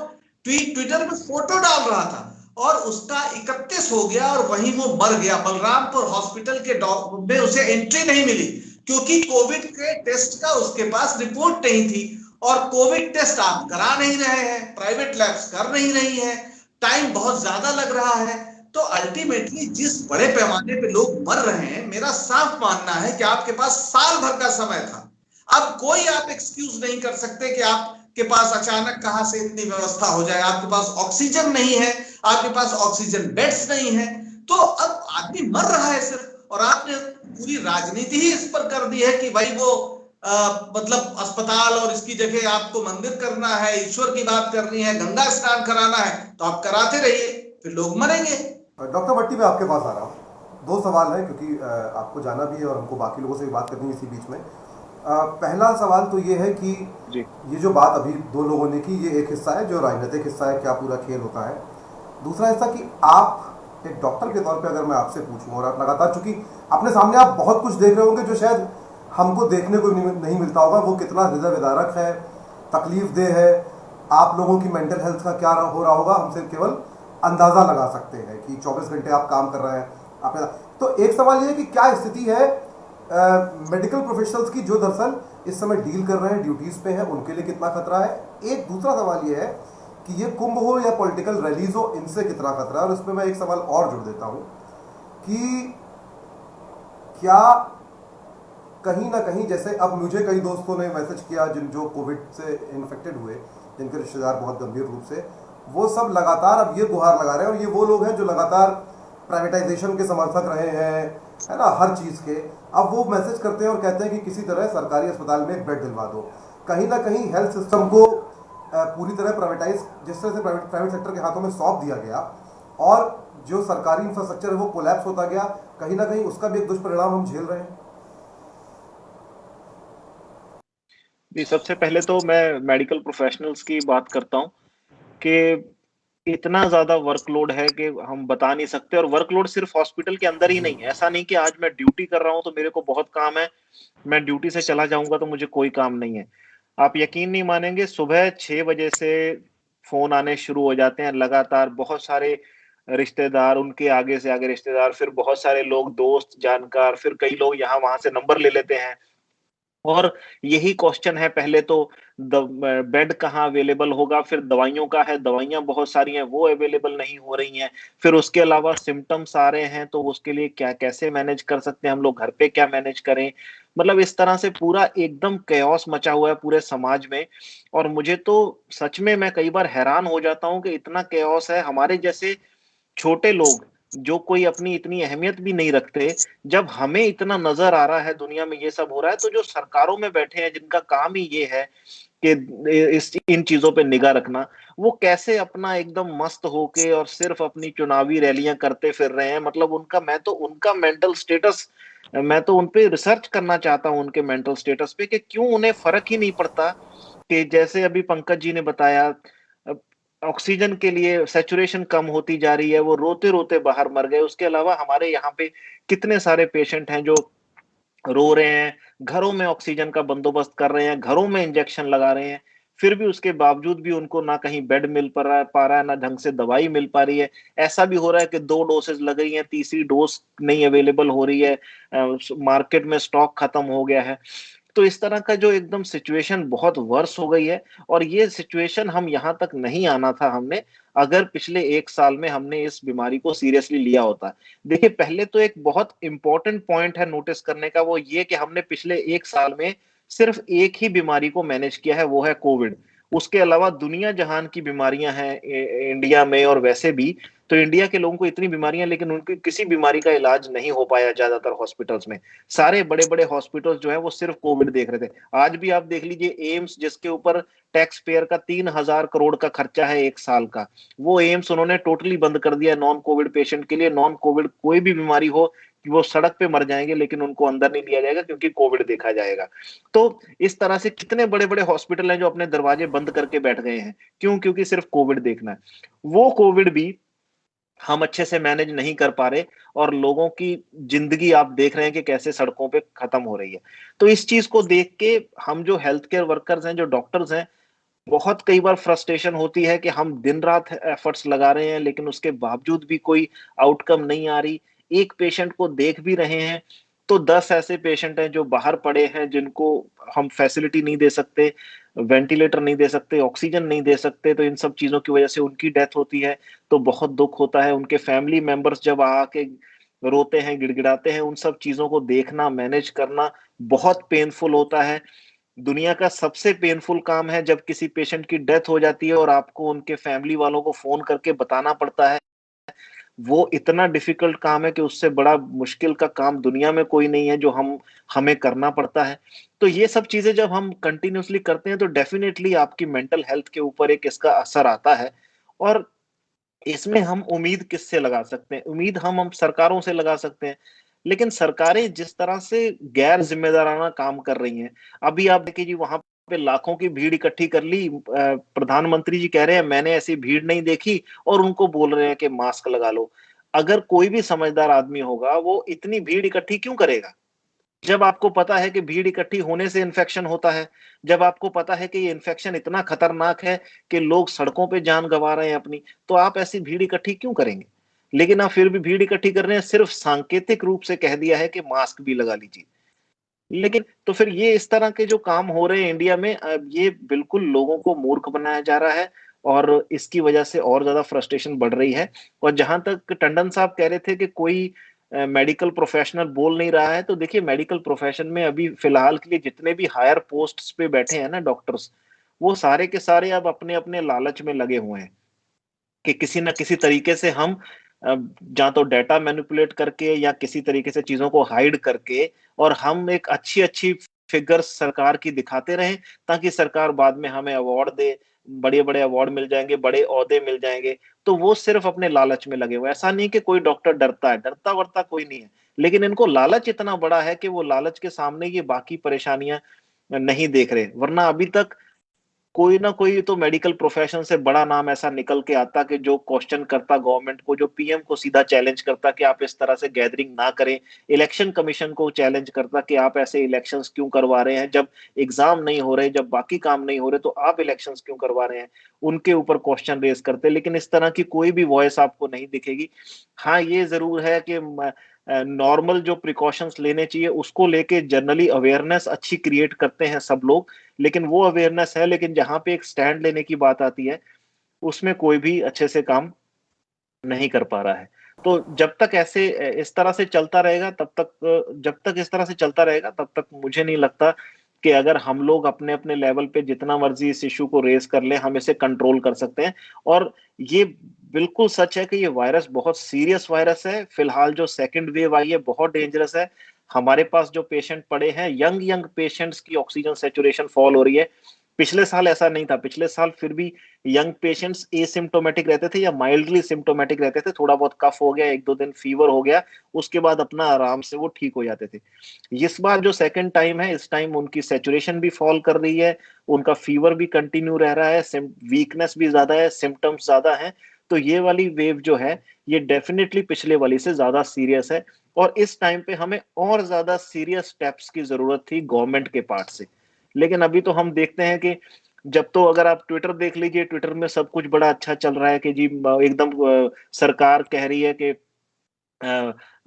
ट्विटर में फोटो डाल रहा था और उसका 31 हो गया और वहीं वो मर गया। बलरामपुर हॉस्पिटल के में उसे एंट्री नहीं मिली क्योंकि कोविड के टेस्ट का उसके पास रिपोर्ट नहीं थी। और कोविड टेस्ट आप करा नहीं रहे हैं, प्राइवेट लैब्स कर नहीं रही हैं, टाइम बहुत ज्यादा लग रहा है। तो अल्टीमेटली जिस बड़े पैमाने पे लोग मर रहे हैं, मेरा साफ मानना है कि आपके पास साल भर का समय था। अब कोई आप एक्सक्यूज नहीं कर सकते कि आपके पास अचानक कहां से इतनी व्यवस्था हो जाए। आपके पास ऑक्सीजन नहीं है, आपके पास ऑक्सीजन बेड्स नहीं है, तो अब आदमी मर रहा है सिर्फ, और आपने पूरी राजनीति ही इस पर कर दी है कि भाई वो मतलब अस्पताल और इसकी जगह आपको मंदिर करना है, ईश्वर की बात करनी है, गंगा स्नान कराना है, तो आप कराते रहिए, फिर लोग मरेंगे। डॉक्टर भट्टी, मैं आपके पास आ रहा हूँ। 2 सवाल है क्योंकि आपको जाना भी है और हमको बाकी लोगों से भी बात करनी है इसी बीच में। पहला सवाल तो ये है कि ये जो बात अभी 2 लोगों ने की, ये एक हिस्सा है जो राजनीतिक हिस्सा है, क्या पूरा खेल होता है। दूसरा हिस्सा कि आप एक डॉक्टर के तौर पे अगर मैं आपसे पूछूं, और आप लगातार, चूंकि अपने सामने आप बहुत कुछ देख रहे होंगे जो शायद हमको देखने को नहीं मिलता होगा, वो कितना हृदय विदारक है, तकलीफ दे है, आप लोगों की मेंटल हेल्थ का क्या हो रहा होगा, हमसे केवल अंदाजा लगा सकते हैं कि 24 घंटे आप काम कर रहे हैं आपने। तो एक सवाल ये है कि क्या स्थिति है मेडिकल प्रोफेशनल्स की जो दरअसल इस समय डील कर रहे हैं, ड्यूटीज पे हैं, उनके लिए कितना खतरा है। एक दूसरा सवाल ये है कि ये कुंभ हो या पॉलिटिकल रैलीज हो, इनसे कितना खतरा है। और इसमें मैं एक सवाल और जोड़ देता हूं कि क्या कहीं ना कहीं, जैसे अब मुझे कई दोस्तों ने मैसेज किया जो कोविड से इन्फेक्टेड हुए, जिनके रिश्तेदार बहुत गंभीर रूप से, वो सब लगातार अब ये गुहार लगा रहे हैं, और ये वो लोग हैं जो लगातार प्राइवेटाइजेशन के समर्थक रहे हैं, है ना, हर चीज़ के। अब वो मैसेज करते हैं और कहते हैं कि किसी तरह सरकारी अस्पताल में एक बेड दिलवा दो। कहीं ना कहीं हेल्थ सिस्टम को पूरी तरह प्राइवेटाइज, जिस तरह से प्राइवेट सेक्टर के हाथों में सौंप दिया गया और जो सरकारी इंफ्रास्ट्रक्चर है वो कोलैप्स होता गया, कहीं ना कहीं उसका भी एक दुष्परिणाम हम झेल रहे हैं। जी, सबसे पहले तो मैं मेडिकल प्रोफेशनल्स की बात करता हूँ कि इतना ज्यादा वर्कलोड है कि हम बता नहीं सकते। और वर्कलोड सिर्फ हॉस्पिटल के अंदर ही नहीं है, ऐसा नहीं कि आज मैं ड्यूटी कर रहा हूं तो मेरे को बहुत काम है, मैं ड्यूटी से चला जाऊंगा तो मुझे कोई काम नहीं है। आप यकीन नहीं मानेंगे, सुबह 6 बजे से फोन आने शुरू हो जाते हैं लगातार। बहुत सारे रिश्तेदार, उनके आगे से आगे रिश्तेदार, फिर बहुत सारे लोग, दोस्त जानकार, फिर कई लोग यहाँ वहां से नंबर ले लेते हैं। और यही क्वेश्चन है, पहले तो बेड कहाँ अवेलेबल होगा, फिर दवाइयों का है, दवाइयां बहुत सारी हैं वो अवेलेबल नहीं हो रही हैं, फिर उसके अलावा सिम्टम्स आ रहे हैं तो उसके लिए क्या, कैसे मैनेज कर सकते हैं हम लोग, घर पे क्या मैनेज करें। मतलब इस तरह से पूरा एकदम केओस मचा हुआ है पूरे समाज में। और मुझे तो सच में, मैं कई बार हैरान हो जाता हूँ कि इतना केओस है। हमारे जैसे छोटे लोग जो कोई अपनी इतनी अहमियत भी नहीं रखते, जब हमें इतना नजर आ रहा है दुनिया में ये सब हो रहा है, तो जो सरकारों में बैठे हैं जिनका काम ही ये है कि इस इन चीजों पे निगाह रखना, वो कैसे अपना एकदम मस्त होके और सिर्फ अपनी चुनावी रैलियां करते फिर रहे हैं। मतलब उनका, मैं तो उनका मेंटल स्टेटस, मैं तो उनपे रिसर्च करना चाहता हूं उनके मेंटल स्टेटस पे, कि क्यों उन्हें फर्क ही नहीं पड़ता। कि जैसे अभी पंकज जी ने बताया, ऑक्सीजन के लिए सैचुरेशन कम होती जा रही है, वो रोते रोते बाहर मर गए। उसके अलावा हमारे यहाँ पे कितने सारे पेशेंट हैं जो रो रहे हैं, घरों में ऑक्सीजन का बंदोबस्त कर रहे हैं, घरों में इंजेक्शन लगा रहे हैं, फिर भी उसके बावजूद भी उनको ना कहीं बेड मिल पा रहा है, ना ढंग से दवाई मिल पा रही है। ऐसा भी हो रहा है कि 2 डोसेज लग रही हैं, तीसरी डोज नहीं अवेलेबल हो रही है, मार्केट में स्टॉक खत्म हो गया है। तो इस तरह का जो एकदम सिचुएशन बहुत वर्स हो गई है। और ये सिचुएशन हम यहाँ तक नहीं आना था हमने, अगर पिछले 1 साल में हमने इस बीमारी को सीरियसली लिया होता। देखिए, पहले तो एक बहुत इंपॉर्टेंट पॉइंट है नोटिस करने का, वो ये कि हमने पिछले 1 साल में सिर्फ एक ही बीमारी को मैनेज किया है, वो है कोविड। उसके अलावा दुनिया जहान की बीमारियां हैं इंडिया में, और वैसे भी तो इंडिया के लोगों को इतनी बीमारियां, लेकिन उनकी किसी बीमारी का इलाज नहीं हो पाया ज्यादातर हॉस्पिटल्स में। सारे बड़े बड़े हॉस्पिटल्स जो है वो सिर्फ कोविड देख रहे थे। आज भी आप देख लीजिए, एम्स जिसके ऊपर टैक्स पेयर का 3,000 करोड़ का खर्चा है 1 साल का, वो एम्स उन्होंने टोटली बंद कर दिया नॉन कोविड पेशेंट के लिए। नॉन कोविड कोई भी बीमारी हो कि वो सड़क पे मर जाएंगे, लेकिन उनको अंदर नहीं लिया जाएगा क्योंकि कोविड देखा जाएगा। तो इस तरह से कितने बड़े बड़े हॉस्पिटल हैं जो अपने दरवाजे बंद करके बैठ गए हैं, क्यों? क्योंकि सिर्फ कोविड देखना है। वो कोविड भी हम अच्छे से मैनेज नहीं कर पा रहे, और लोगों की जिंदगी आप देख रहे हैं कि कैसे सड़कों पे खत्म हो रही है। तो इस चीज को देख के हम जो हेल्थ केयर वर्कर्स हैं, जो डॉक्टर्स हैं, बहुत कई बार फ्रस्ट्रेशन होती है कि हम दिन रात एफर्ट्स लगा रहे हैं लेकिन उसके बावजूद भी कोई आउटकम नहीं आ रही। एक पेशेंट को देख भी रहे हैं तो 10 ऐसे पेशेंट हैं जो बाहर पड़े हैं, जिनको हम फैसिलिटी नहीं दे सकते, वेंटिलेटर नहीं दे सकते, ऑक्सीजन नहीं दे सकते। तो इन सब चीजों की वजह से उनकी डेथ होती है, तो बहुत दुख होता है। उनके फैमिली मेंबर्स जब आके रोते हैं, गिड़गिड़ाते हैं, उन सब चीजों को देखना, मैनेज करना बहुत पेनफुल होता है। दुनिया का सबसे पेनफुल काम है जब किसी पेशेंट की डेथ हो जाती है और आपको उनके फैमिली वालों को फोन करके बताना पड़ता है। वो इतना डिफिकल्ट काम है कि उससे बड़ा मुश्किल का काम दुनिया में कोई नहीं है जो हमें करना पड़ता है। तो ये सब चीजें जब हम कंटिन्यूअसली करते हैं तो डेफिनेटली आपकी मेंटल हेल्थ के ऊपर एक इसका असर आता है। और इसमें हम उम्मीद किससे लगा सकते हैं? उम्मीद हम सरकारों से लगा सकते हैं, लेकिन सरकारें जिस तरह से गैर जिम्मेदाराना काम कर रही हैं, अभी आप देखिए जी, वहां पे लाखों की भीड़ इकट्ठी कर ली, प्रधानमंत्री जी कह रहे हैं मैंने ऐसी भीड़ नहीं देखी, और उनको बोल रहे हैं कि मास्क लगा लो। अगर कोई भी समझदार आदमी होगा वो इतनी भीड़ इकट्ठी क्यों करेगा? जब आपको पता है कि भीड़ इकट्ठी होने से इन्फेक्शन होता है, जब आपको पता है कि ये इन्फेक्शन इतना खतरनाक है कि लोग सड़कों पे जान गंवा रहे हैं अपनी, तो आप ऐसी भीड़ इकट्ठी क्यों करेंगे? लेकिन आप फिर भी भीड़ इकट्ठी कर रहे हैं, सिर्फ सांकेतिक रूप से कह दिया है कि मास्क भी लगा लीजिए। लेकिन तो फिर ये इस तरह के जो काम हो रहे हैं इंडिया में, ये बिल्कुल लोगों को मूर्ख बनाया जा रहा है, और इसकी वजह से और ज्यादा फ्रस्ट्रेशन बढ़ रही है। और जहां तक टंडन साहब कह रहे थे कि कोई मेडिकल प्रोफेशनल बोल नहीं रहा है, तो देखिए, मेडिकल प्रोफेशन में अभी फिलहाल के लिए जितने भी हायर पोस्ट्स पे बैठे हैं ना डॉक्टर्स, वो सारे के सारे अब अपने अपने लालच में लगे हुए हैं कि किसी ना किसी तरीके से हम या तो डेटा मैनिपुलेट करके या किसी तरीके से चीजों को हाइड करके, और हम एक अच्छी अच्छी फिगर्स सरकार की दिखाते रहें, ताकि सरकार बाद में हमें अवार्ड दे, बड़े बड़े अवार्ड मिल जाएंगे, बड़े ओहदे मिल जाएंगे। तो वो सिर्फ अपने लालच में लगे हुए। ऐसा नहीं कि कोई डॉक्टर डरता है, डरता वरता कोई नहीं है, लेकिन इनको लालच इतना बड़ा है कि वो लालच के सामने ये बाकी परेशानियां नहीं देख रहे। वरना अभी तक कोई ना कोई तो मेडिकल प्रोफेशन से बड़ा नाम ऐसा निकल के आता कि जो क्वेश्चन करता गवर्नमेंट को, जो पीएम को सीधा चैलेंज करता कि आप इस तरह से गैदरिंग ना करें, इलेक्शन कमीशन को चैलेंज करता कि आप ऐसे इलेक्शंस क्यों करवा रहे हैं, जब एग्जाम नहीं हो रहे, जब बाकी काम नहीं हो रहे, तो आप इलेक्शंस क्यों करवा रहे हैं, उनके ऊपर क्वेश्चन रेज करते। लेकिन इस तरह की कोई भी वॉइस आपको नहीं दिखेगी। हाँ, ये जरूर है कि नॉर्मल जो प्रिकॉशंस लेने चाहिए उसको लेके जनरली अवेयरनेस अच्छी क्रिएट करते हैं सब लोग, लेकिन वो अवेयरनेस है, लेकिन जहां पे एक स्टैंड लेने की बात आती है उसमें कोई भी अच्छे से काम नहीं कर पा रहा है। तो जब तक ऐसे इस तरह से चलता रहेगा तब तक, जब तक इस तरह से चलता रहेगा तब तक मुझे नहीं लगता कि अगर हम लोग अपने अपने लेवल पे जितना मर्जी इस इशू को रेज कर लें हम इसे कंट्रोल कर सकते हैं। और ये बिल्कुल सच है कि ये वायरस बहुत सीरियस वायरस है। फिलहाल जो सेकंड वेव आई है बहुत डेंजरस है। हमारे पास जो पेशेंट पड़े हैं, यंग यंग पेशेंट्स की ऑक्सीजन सेचुरेशन फॉल हो रही है। पिछले साल ऐसा नहीं था, पिछले साल फिर भी यंग पेशेंट्स एसिम्टोमेटिक रहते थे या माइल्डली सिम्टोमेटिक रहते थे, थोड़ा बहुत कफ हो गया, एक दो दिन फीवर हो गया, उसके बाद अपना आराम से वो ठीक हो जाते थे। इस बार जो सेकंड टाइम है, इस टाइम उनकी सेचुरेशन भी फॉल कर रही है, उनका फीवर भी कंटिन्यू रह रहा है, वीकनेस भी ज्यादा है, सिम्टम्स ज्यादा है। तो ये वाली वेव जो है ये डेफिनेटली पिछले वाली से ज्यादा सीरियस है, और इस टाइम पे हमें और ज्यादा सीरियस स्टेप्स की जरूरत थी गवर्नमेंट के पार्ट से। लेकिन अभी तो हम देखते हैं कि जब तो अगर आप ट्विटर देख लीजिए, ट्विटर में सब कुछ बड़ा अच्छा चल रहा है कि जी एकदम सरकार कह रही है कि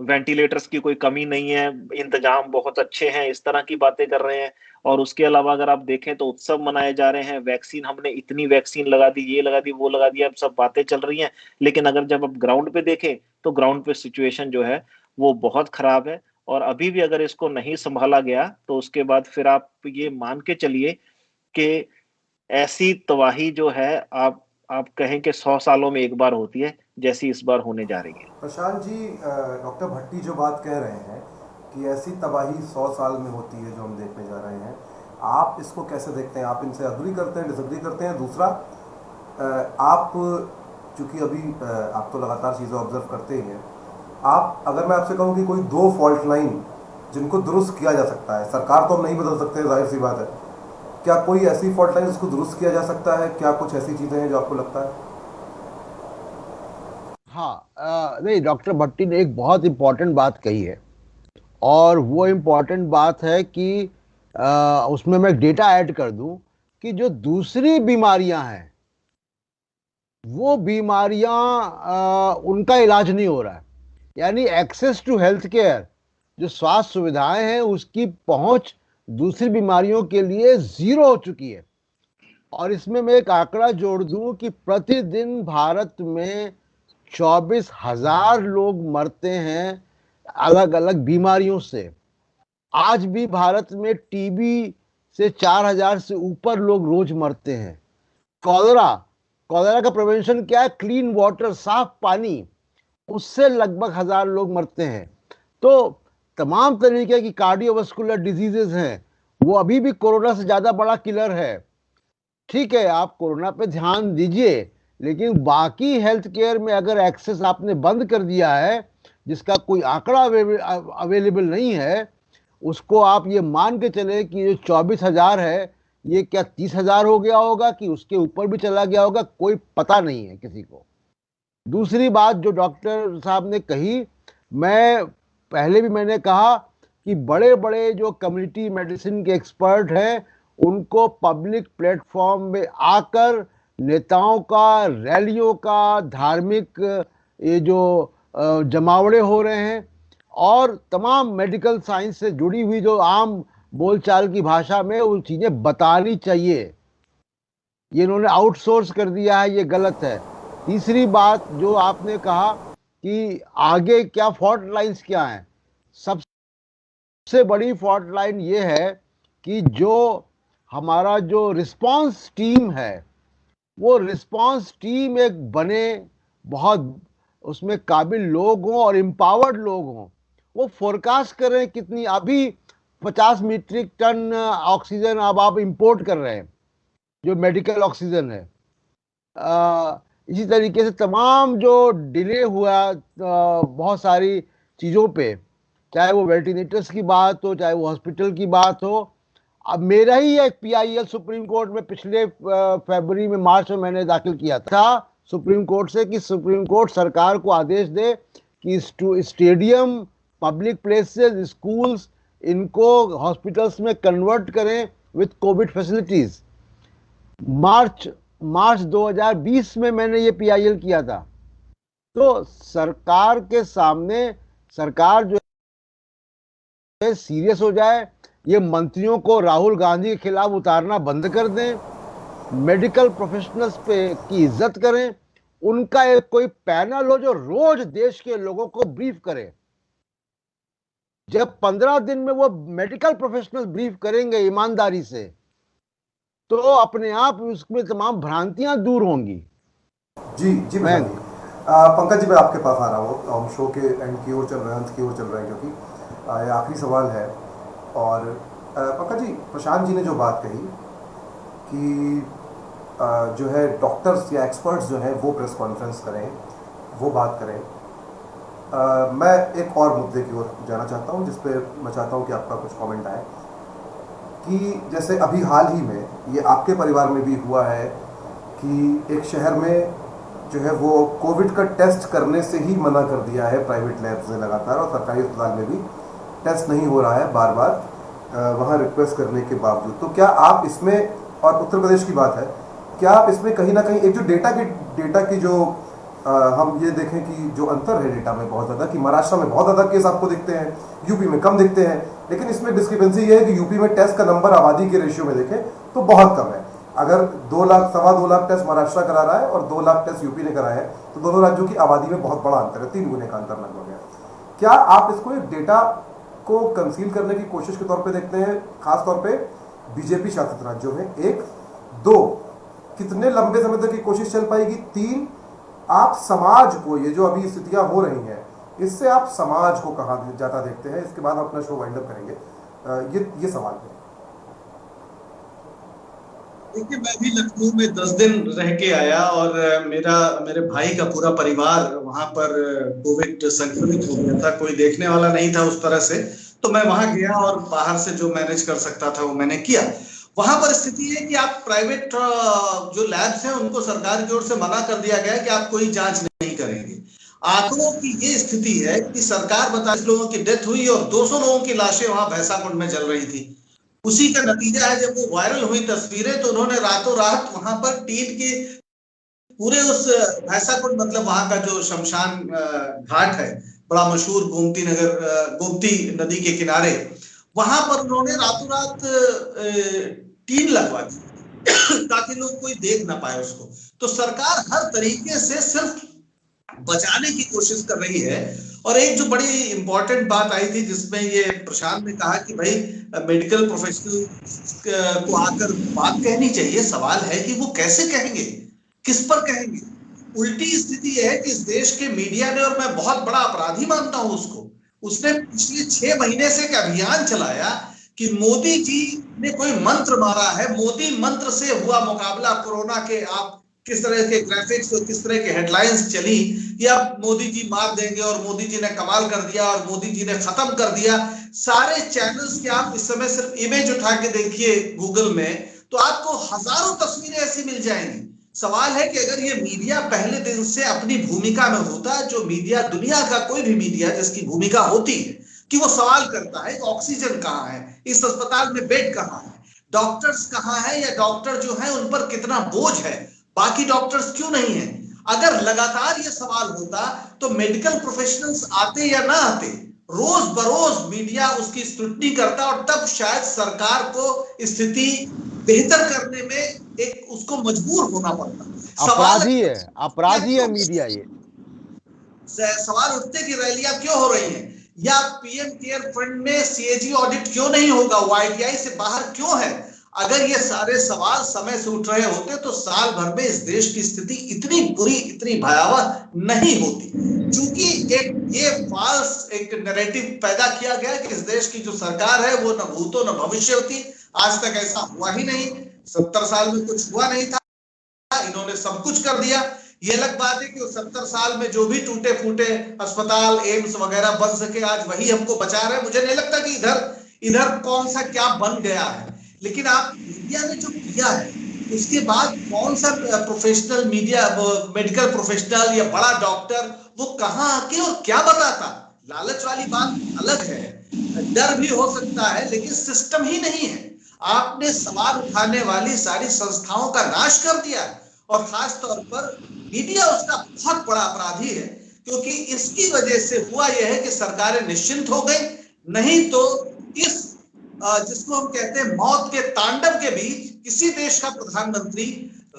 वेंटिलेटर्स की कोई कमी नहीं है, इंतजाम बहुत अच्छे हैं, इस तरह की बातें कर रहे हैं। और उसके अलावा अगर आप देखें तो उत्सव मनाए जा रहे हैं, वैक्सीन, हमने इतनी वैक्सीन लगा दी, ये लगा दी, वो लगा दिया, अब सब बातें चल रही हैं। लेकिन अगर जब आप ग्राउंड पे देखें तो ग्राउंड पे सिचुएशन जो है वो बहुत खराब है। और अभी भी अगर इसको नहीं संभाला गया तो उसके बाद फिर आप ये मान के चलिए कि ऐसी तबाही जो है आप कहें कि 100 सालों में एक बार होती है, जैसी इस बार होने जा रही है। प्रशांत जी, डॉक्टर भट्टी जो बात कह रहे हैं कि ऐसी तबाही 100 साल में होती है जो हम देखने जा रहे हैं, आप इसको कैसे देखते हैं? आप इनसे अग्री करते हैं, डिसअग्री करते हैं? दूसरा, आप चूंकि अभी आप तो लगातार चीज़ें ऑब्जर्व करते ही हैं, आप, अगर मैं आपसे कहूँ कि कोई 2 फॉल्ट लाइन जिनको दुरुस्त किया जा सकता है, सरकार तो हम नहीं बदल सकते, जाहिर सी बात है, क्या कोई ऐसी फॉल्ट लाइन जिसको दुरुस्त किया जा सकता है? क्या कुछ ऐसी चीज़ें हैं जो आपको लगता है? हाँ, नहीं, डॉक्टर भट्टी ने एक बहुत इम्पोर्टेंट बात कही है, और वो इम्पोर्टेंट बात है कि उसमें मैं डेटा ऐड कर दूं कि जो दूसरी बीमारियां हैं वो बीमारियां उनका इलाज नहीं हो रहा है। यानी एक्सेस टू हेल्थ केयर, जो स्वास्थ्य सुविधाएं हैं उसकी पहुंच दूसरी बीमारियों के लिए जीरो हो चुकी है। और इसमें मैं एक आंकड़ा जोड़ दूं कि प्रतिदिन भारत में 24,000 लोग मरते हैं अलग अलग बीमारियों से। आज भी भारत में टीबी से 4,000 से ऊपर लोग रोज मरते हैं। कॉलरा, कॉलरा का प्रिवेंशन क्या है? क्लीन वाटर, साफ पानी, उससे लगभग 1,000 लोग मरते हैं। तो तमाम तरीके की कार्डियोवास्कुलर डिजीजेज हैं, वो अभी भी कोरोना से ज्यादा बड़ा किलर है। ठीक है, आप कोरोना पे ध्यान दीजिए, लेकिन बाकी हेल्थ केयर में अगर एक्सेस आपने बंद कर दिया है, जिसका कोई आंकड़ा अवेलेबल नहीं है, उसको आप ये मान के चले कि जो 24,000 है ये क्या 30,000 हो गया होगा कि उसके ऊपर भी चला गया होगा, कोई पता नहीं है किसी को। दूसरी बात जो डॉक्टर साहब ने कही, मैं पहले भी मैंने कहा कि बड़े बड़े जो कम्युनिटी मेडिसिन के एक्सपर्ट हैं उनको पब्लिक प्लेटफॉर्म में आकर नेताओं का, रैलियों का, धार्मिक ये जो जमावड़े हो रहे हैं और तमाम मेडिकल साइंस से जुड़ी हुई जो आम बोलचाल की भाषा में वो चीज़ें बतानी चाहिए। ये इन्होंने आउटसोर्स कर दिया है, ये गलत है। तीसरी बात जो आपने कहा कि आगे क्या फॉल्ट लाइंस क्या हैं, सबसे बड़ी फॉल्ट लाइन ये है कि जो हमारा जो रिस्पांस टीम है, वो रिस्पांस टीम एक बने, बहुत उसमें काबिल लोग हों और एम्पावर्ड लोग हों, वो फोरकास्ट करें कितनी, अभी 50 मीट्रिक टन ऑक्सीजन अब आप इंपोर्ट कर रहे हैं जो मेडिकल ऑक्सीजन है। इसी तरीके से तमाम जो डिले हुआ बहुत सारी चीज़ों पे, चाहे वो वेंटिलेटर्स की बात हो, चाहे वो हॉस्पिटल की बात हो, अब मेरा ही एक PIL सुप्रीम कोर्ट में पिछले फरवरी में, मार्च में मैंने दाखिल किया था सुप्रीम कोर्ट से कि सुप्रीम कोर्ट सरकार को आदेश दे कि स्टेडियम, पब्लिक प्लेसेस, स्कूल्स, इनको हॉस्पिटल्स में कन्वर्ट करें विथ कोविड फैसिलिटीज। मार्च 2020 में मैंने ये PIL किया था। तो सरकार के सामने, सरकार जो है सीरियस हो जाए, ये मंत्रियों को राहुल गांधी के खिलाफ उतारना बंद कर दें, मेडिकल प्रोफेशनल्स पे की इज्जत करें, उनका एक कोई पैनल हो जो रोज देश के लोगों को ब्रीफ करे। जब 15 दिन में वो मेडिकल प्रोफेशनल ब्रीफ करेंगे ईमानदारी से, तो अपने आप उसमें तमाम भ्रांतियां दूर होंगी। जी जी मैं पंकज जी, मैं आपके पास आ रहा हूँ। हम शो के एंड की ओर चल रहे हैं, अंत की ओर चल रहे हैं, क्योंकि ये आखिरी सवाल है। और पंकज जी, प्रशांत जी ने जो बात कही कि जो है डॉक्टर्स या एक्सपर्ट्स जो हैं वो प्रेस कॉन्फ्रेंस करें, वो बात करें, मैं एक और मुद्दे की ओर जाना चाहता हूँ जिस पे मैं चाहता हूँ कि आपका कुछ कमेंट आए। कि जैसे अभी हाल ही में ये आपके परिवार में भी हुआ है कि एक शहर में जो है वो कोविड का टेस्ट करने से ही मना कर दिया है प्राइवेट लैब्स ने लगातार, और सरकारी अस्पताल में भी टेस्ट नहीं हो रहा है बार बार वहाँ रिक्वेस्ट करने के बावजूद। तो क्या आप इसमें, और उत्तर प्रदेश की बात है, क्या आप इसमें कहीं ना कहीं एक जो डेटा की जो हम ये देखें कि जो अंतर है डेटा में बहुत ज़्यादा, कि महाराष्ट्र में बहुत ज़्यादा केस आपको दिखते हैं, यूपी में कम दिखते हैं, लेकिन इसमें डिस्क्रिपेंसी ये है कि यूपी में टेस्ट का नंबर आबादी के रेशियो में देखें तो बहुत कम है। अगर 2 लाख, 2.25 लाख टेस्ट महाराष्ट्र करा रहा है और 2 लाख टेस्ट यूपी ने कराया है, तो दोनों राज्यों की आबादी में बहुत बड़ा अंतर है, 3 गुने का अंतर लगभग है। क्या आप इसको एक डेटा को कंसील करने की कोशिश के तौर पे देखते हैं, खासतौर पे बीजेपी शासित राज्यों में? 1, 2, कितने लंबे समय तक की कोशिश चल पाएगी? 3, आप समाज को, ये जो अभी स्थितियां हो रही हैं, इससे आप समाज को कहाँ जाता देखते हैं? इसके बाद अपना शो वाइंड अप करेंगे। ये सवाल है। देखिए, मैं भी लखनऊ में 10 दिन रह के आया और मेरे भाई का पूरा परिवार वहां पर कोविड संक्रमित हो गया था। कोई देखने वाला नहीं था उस तरह से, तो मैं वहां गया और बाहर से जो मैनेज कर सकता था वो मैंने किया। वहां पर स्थिति है कि आप प्राइवेट जो लैब्स हैं उनको सरकार की ओर से मना कर दिया गया है कि आप कोई जांच नहीं करेंगे। आंकड़ों की ये स्थिति है कि सरकार बता, लोगों की डेथ हुई और 200 लोगों की लाशें वहां भैंसाकुंड में जल रही थी। उसी का नतीजा है, जब वो वायरल हुई तस्वीरें तो उन्होंने रातों रात वहां पर टीम के पूरे उस भैंसाकुंड, मतलब वहां का जो शमशान घाट है, बड़ा मशहूर गोमती नगर, गोमती नदी के किनारे, वहां पर उन्होंने रातों रात टीम लगवा दी ताकि लोग कोई देख ना पाए उसको। तो सरकार हर तरीके से सिर्फ बचाने की कोशिश कर रही है। और एक जो बड़ी इंपॉर्टेंट बात आई थी जिसमें ये प्रशांत ने कहा कि भाई मेडिकल प्रोफेशनल को आकर बात कहनी चाहिए, सवाल है कि वो कैसे कहेंगे, किस पर कहेंगे। उल्टी स्थिति है कि इस देश के मीडिया ने, और मैं बहुत बड़ा अपराधी मानता हूं उसको, उसने पिछले 6 महीने से एक अभियान चलाया कि मोदी जी ने कोई मंत्र मारा है, मोदी मंत्र से हुआ मुकाबला कोरोना के। आप किस तरह के ग्राफिक्स और किस तरह के हेडलाइंस चली कि अब मोदी जी मार देंगे और मोदी जी ने कमाल कर दिया और मोदी जी ने खत्म कर दिया। सारे चैनल्स के आप इस समय सिर्फ इमेज उठा के देखिए गूगल में, तो आपको हजारों तस्वीरें ऐसी मिल जाएंगी। सवाल है कि अगर ये मीडिया पहले दिन से अपनी भूमिका में होता, जो मीडिया, दुनिया का कोई भी मीडिया जिसकी भूमिका होती है कि वो सवाल करता है ऑक्सीजन कहाँ है, इस अस्पताल में बेड कहाँ है, डॉक्टर्स कहाँ है, या डॉक्टर जो है उन पर कितना बोझ है, बाकी डॉक्टर्स क्यों नहीं है, अगर लगातार ये सवाल होता तो मेडिकल प्रोफेशनल्स आते या ना आते, रोज बरोज मीडिया उसकी स्क्रूटनी करता और तब शायद सरकार को स्थिति बेहतर करने में एक उसको मजबूर होना पड़ता। अपराधी है मीडिया। ये सवाल उठते कि रैलियां क्यों हो रही हैं, या पीएम केयर फंड में सीएजी ऑडिट क्यों नहीं होगा, वो आईटीआई से बाहर क्यों है। अगर ये सारे सवाल समय से उठ रहे होते तो साल भर में इस देश की स्थिति इतनी बुरी, इतनी भयावह नहीं होती। क्योंकि एक ये फाल्स एक नैरेटिव पैदा किया गया कि इस देश की जो सरकार है वो न भूतो न भविष्य होती। आज तक ऐसा हुआ ही नहीं, 70 साल में कुछ हुआ नहीं था, इन्होंने सब कुछ कर दिया। ये अलग बात है कि 70 साल में जो भी टूटे फूटे अस्पताल, एम्स वगैरह बन सके, आज वही हमको बचा रहे। मुझे नहीं लगता कि इधर कौन सा क्या बन गया है, लेकिन आप मीडिया ने जो किया है उसके बाद कौन सा प्रोफेशनल मीडिया मेडिकल प्रोफेशनल या बड़ा डॉक्टर वो कहाँ आके और क्या बताता। लालच वाली बात अलग है, डर भी हो सकता है, लेकिन सिस्टम ही नहीं है। आपने सवाल उठाने वाली सारी संस्थाओं का नाश कर दिया है, और खास तौर पर मीडिया उसका बहुत बड़ा अपराधी है, क्योंकि इसकी वजह से हुआ यह है कि सरकारें निश्चिंत हो गई। नहीं तो इस जिसको हम कहते हैं मौत के तांडव के बीच किसी देश का प्रधानमंत्री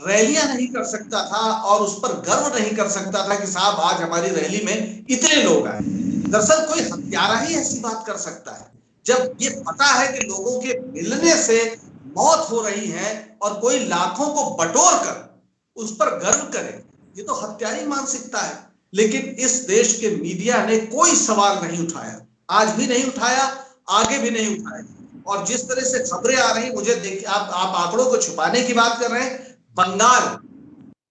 रैलियां नहीं कर सकता था और उस पर गर्व नहीं कर सकता था कि साहब आज हमारी रैली में इतने लोग आए। दरअसल कोई हत्यारा ही ऐसी बात कर सकता है जब ये पता है कि लोगों के मिलने से मौत हो रही है और कोई लाखों को बटोर कर उस पर गर्व करे। ये तो हत्यारी मानसिकता है। लेकिन इस देश के मीडिया ने कोई सवाल नहीं उठाया, आज भी नहीं उठाया, आगे भी नहीं उठाएगा। और जिस तरह से खबरें आ रही, मुझे देखिए, आप आंकड़ों को छुपाने की बात कर रहे हैं। बंगाल,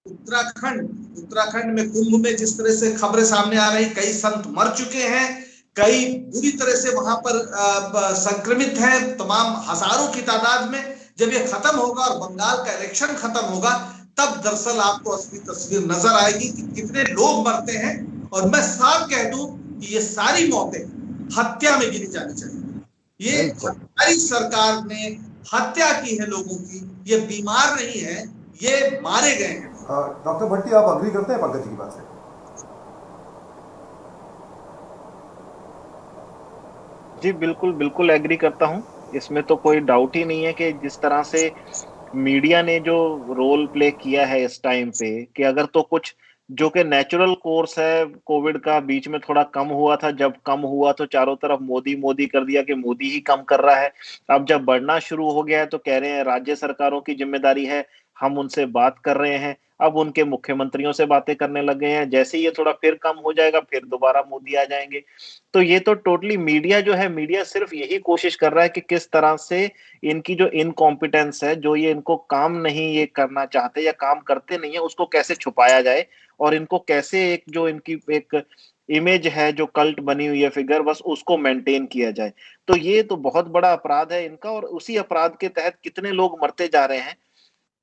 उत्तराखंड में कुंभ में जिस तरह से खबरें सामने आ रही, कई संत मर चुके हैं, कई बुरी तरह से वहां पर संक्रमित हैं, तमाम हजारों की तादाद में। जब ये खत्म होगा और बंगाल का इलेक्शन खत्म होगा, तब दरअसल आपको असली तस्वीर नजर आएगी कि कितने लोग मरते हैं। और मैं साफ कह दूं कि ये सारी मौतें हत्या में गिनी जानी चाहिए। ये हमारी सरकार ने हत्या की है लोगों की, ये बीमार नहीं है, ये मारे गए हैं। डॉक्टर भट्टी, आप अग्री करते हैं पंकज जी की बात से? जी बिल्कुल बिल्कुल एग्री करता हूँ। इसमें तो कोई डाउट ही नहीं है कि जिस तरह से मीडिया ने जो रोल प्ले किया है इस टाइम पे, कि अगर तो कुछ जो कि नेचुरल कोर्स है कोविड का, बीच में थोड़ा कम हुआ था, जब कम हुआ तो चारों तरफ मोदी मोदी कर दिया कि मोदी ही कम कर रहा है। अब जब बढ़ना शुरू हो गया है तो कह रहे हैं राज्य सरकारों की जिम्मेदारी है, हम उनसे बात कर रहे हैं। अब उनके मुख्यमंत्रियों से बातें करने लगे हैं। जैसे ही ये थोड़ा फिर कम हो जाएगा फिर दोबारा मोदी आ जाएंगे। तो ये तो टोटली मीडिया जो है, मीडिया सिर्फ यही कोशिश कर रहा है कि किस तरह से इनकी जो इनकॉम्पिटेंस है, जो ये इनको काम नहीं ये करना चाहते या काम करते नहीं है, उसको कैसे छुपाया जाए और इनको कैसे एक जो इनकी एक इमेज है जो कल्ट बनी हुई है फिगर, बस उसको मेंटेन किया जाए। तो ये तो बहुत बड़ा अपराध है इनका, और उसी अपराध के तहत कितने लोग मरते जा रहे हैं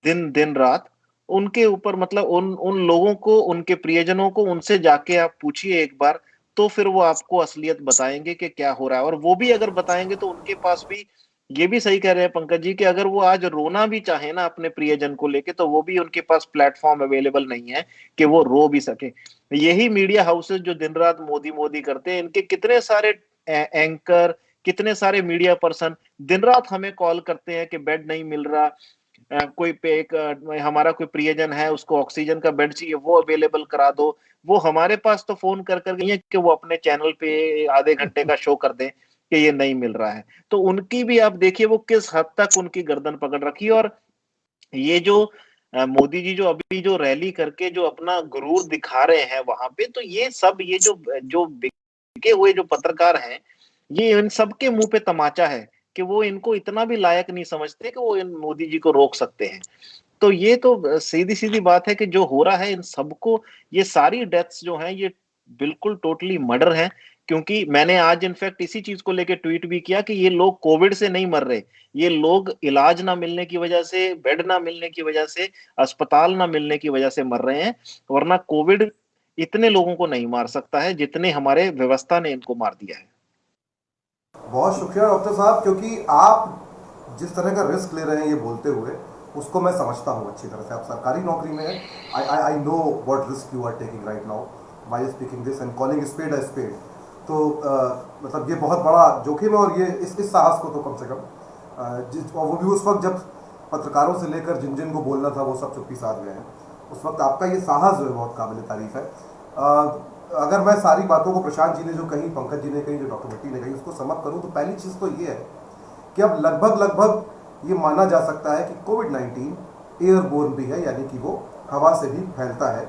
दिन दिन रात। उनके ऊपर मतलब उन उन लोगों को, उनके प्रियजनों को, उनसे जाके आप पूछिए एक बार, तो फिर वो आपको असलियत बताएंगे कि क्या हो रहा है। और वो भी अगर बताएंगे तो उनके पास भी, ये भी सही कह रहे हैं पंकज जी, कि अगर वो आज रोना भी चाहे ना अपने प्रियजन को लेके, तो वो भी उनके पास प्लेटफॉर्म अवेलेबल नहीं है कि वो रो भी सके। यही मीडिया हाउसेस जो दिन रात मोदी मोदी करते हैं, इनके कितने सारे एंकर, कितने सारे मीडिया पर्सन दिन रात हमें कॉल करते हैं कि बेड नहीं मिल रहा, कोई पे एक हमारा कोई प्रियजन है उसको ऑक्सीजन का बेड चाहिए, वो अवेलेबल करा दो। वो हमारे पास तो फोन कर गई है कि वो अपने चैनल पे आधे घंटे का शो कर दें कि ये नहीं मिल रहा है। तो उनकी भी आप देखिए वो किस हद तक उनकी गर्दन पकड़ रखी। और ये जो मोदी जी जो अभी जो रैली करके जो अपना गुरूर दिखा रहे हैं वहां पे, तो ये सब ये जो जो बिके हुए जो पत्रकार हैं, ये इन सबके मुंह पे तमाचा है कि वो इनको इतना भी लायक नहीं समझते कि वो इन मोदी जी को रोक सकते हैं। तो ये तो सीधी सीधी बात है कि जो हो रहा है इन सबको, ये सारी डेथ्स जो हैं ये बिल्कुल टोटली मर्डर है। क्योंकि मैंने आज इनफैक्ट इसी चीज को लेकर ट्वीट भी किया कि ये लोग कोविड से नहीं मर रहे, ये लोग इलाज ना मिलने की वजह से, बेड ना मिलने की वजह से, अस्पताल ना मिलने की वजह से मर रहे हैं। वरना कोविड इतने लोगों को नहीं मार सकता है जितने हमारे व्यवस्था ने इनको मार दिया है। बहुत शुक्रिया डॉक्टर साहब, क्योंकि आप जिस तरह का रिस्क ले रहे हैं ये बोलते हुए, उसको मैं समझता हूँ अच्छी तरह से। आप सरकारी नौकरी में हैं, I know what risk you are taking right now by speaking this and calling spade a spade. तो मतलब ये बहुत बड़ा जोखिम है, और ये इस साहस को तो कम से कम वो भी उस वक्त जब पत्रकारों से लेकर जिन जिन को बोलना था वो सब चुप्पी साध गए हैं, उस वक्त आपका ये साहस जो है बहुत काबिल तारीफ है। अगर मैं सारी बातों को प्रशांत जी ने जो कही, पंकज जी ने कही, जो डॉक्टर भट्टी ने कही, उसको समअप करूं तो पहली चीज़ तो ये है कि अब लगभग ये माना जा सकता है कि कोविड-19 एयरबोर्न भी है, यानी कि वो हवा से भी फैलता है।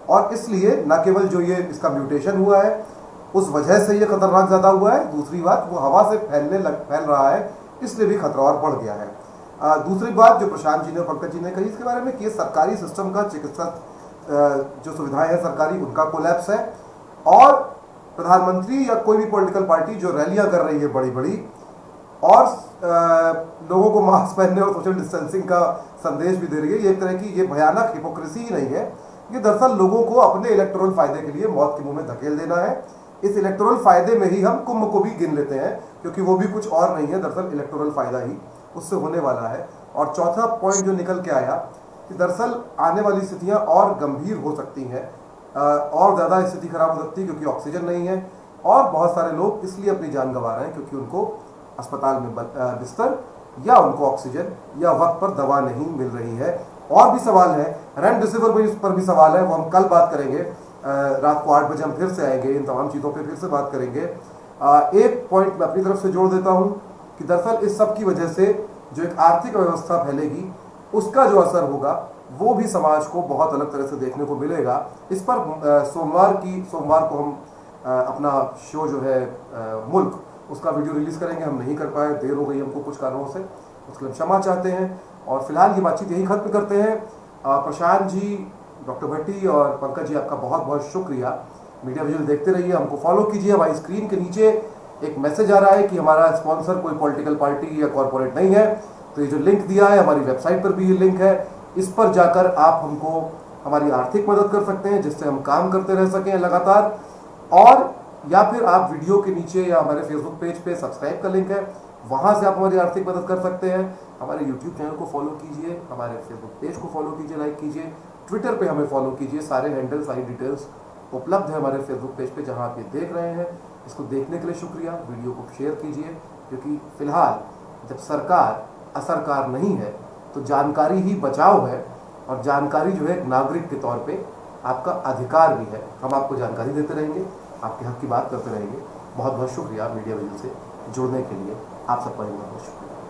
और इसलिए न केवल जो ये इसका म्यूटेशन हुआ है उस वजह से ये खतरनाक ज़्यादा हुआ है, दूसरी बात वो हवा से फैल रहा है, इसलिए भी खतरा और बढ़ गया है। दूसरी बात जो प्रशांत जी ने और पंकज जी ने कही इसके बारे में कि सरकारी सिस्टम का, चिकित्सा जो सुविधाएं हैं सरकारी, उनका कोलैप्स है। और प्रधानमंत्री या कोई भी पॉलिटिकल पार्टी जो रैलियां कर रही है बड़ी बड़ी, और लोगों को मास्क पहनने और सोशल डिस्टेंसिंग का संदेश भी दे रही है। ये एक तरह की ये भयानक हिपोक्रेसी ही नहीं है, ये दरअसल लोगों को अपने इलेक्टोरल फायदे के लिए मौत के मुंह में धकेल देना है। इस इलेक्टोरल फायदे में ही हम कुंभ को भी गिन लेते हैं, क्योंकि वो भी कुछ और नहीं है, दरअसल इलेक्टोरल फायदा ही उससे होने वाला है। और चौथा पॉइंट जो निकल के आया कि दरअसल आने वाली स्थितियां और गंभीर हो सकती हैं, और ज़्यादा स्थिति खराब हो सकती है, क्योंकि ऑक्सीजन नहीं है और बहुत सारे लोग इसलिए अपनी जान गंवा रहे हैं क्योंकि उनको अस्पताल में बिस्तर या उनको ऑक्सीजन या वक्त पर दवा नहीं मिल रही है। और भी सवाल है, रेमडेसिविर पर भी सवाल है, वो हम कल बात करेंगे। रात को 8 बजे हम फिर से आएंगे, इन तमाम चीज़ों पे फिर से बात करेंगे। एक पॉइंट मैं अपनी तरफ से जोड़ देता हूँ कि दरअसल इस सब की वजह से जो एक आर्थिक व्यवस्था फैलेगी, उसका जो असर होगा वो भी समाज को बहुत अलग तरह से देखने को मिलेगा। इस पर सोमवार को हम अपना शो जो है मुल्क, उसका वीडियो रिलीज़ करेंगे। हम नहीं कर पाए, देर हो गई हमको कुछ कारणों से, उसके लिए क्षमा चाहते हैं। और फिलहाल ये बातचीत यही खत्म करते हैं। प्रशांत जी, डॉक्टर भट्टी और पंकज जी, आपका बहुत बहुत शुक्रिया। मीडिया विजुअल देखते रहिए, हमको फॉलो कीजिए। हमारी स्क्रीन के नीचे एक मैसेज आ रहा है कि हमारा स्पॉन्सर कोई पॉलिटिकल पार्टी या कॉरपोरेट नहीं है, तो ये जो लिंक दिया है हमारी वेबसाइट पर भी ये लिंक है, इस पर जाकर आप हमको हमारी आर्थिक मदद कर सकते हैं, जिससे हम काम करते रह सकें लगातार। और या फिर आप वीडियो के नीचे या हमारे फेसबुक पेज पे सब्सक्राइब का लिंक है, वहाँ से आप हमारी आर्थिक मदद कर सकते हैं। हमारे यूट्यूब चैनल को फॉलो कीजिए, हमारे फेसबुक पेज को फॉलो कीजिए, लाइक कीजिए, ट्विटर पे हमें फॉलो कीजिए। सारे हैंडल, सारी डिटेल्स उपलब्ध है हमारे फेसबुक पेज पे, जहाँ आप ये देख रहे हैं। इसको देखने के लिए शुक्रिया। वीडियो को शेयर कीजिए, क्योंकि फिलहाल जब सरकार असरकार नहीं है तो जानकारी ही बचाव है, और जानकारी जो है एक नागरिक के तौर पे आपका अधिकार भी है। हम आपको जानकारी देते रहेंगे, आपके हक की बात करते रहेंगे। बहुत बहुत शुक्रिया मीडिया विजुअल से जुड़ने के लिए। आप सबका बहुत बहुत शुक्रिया।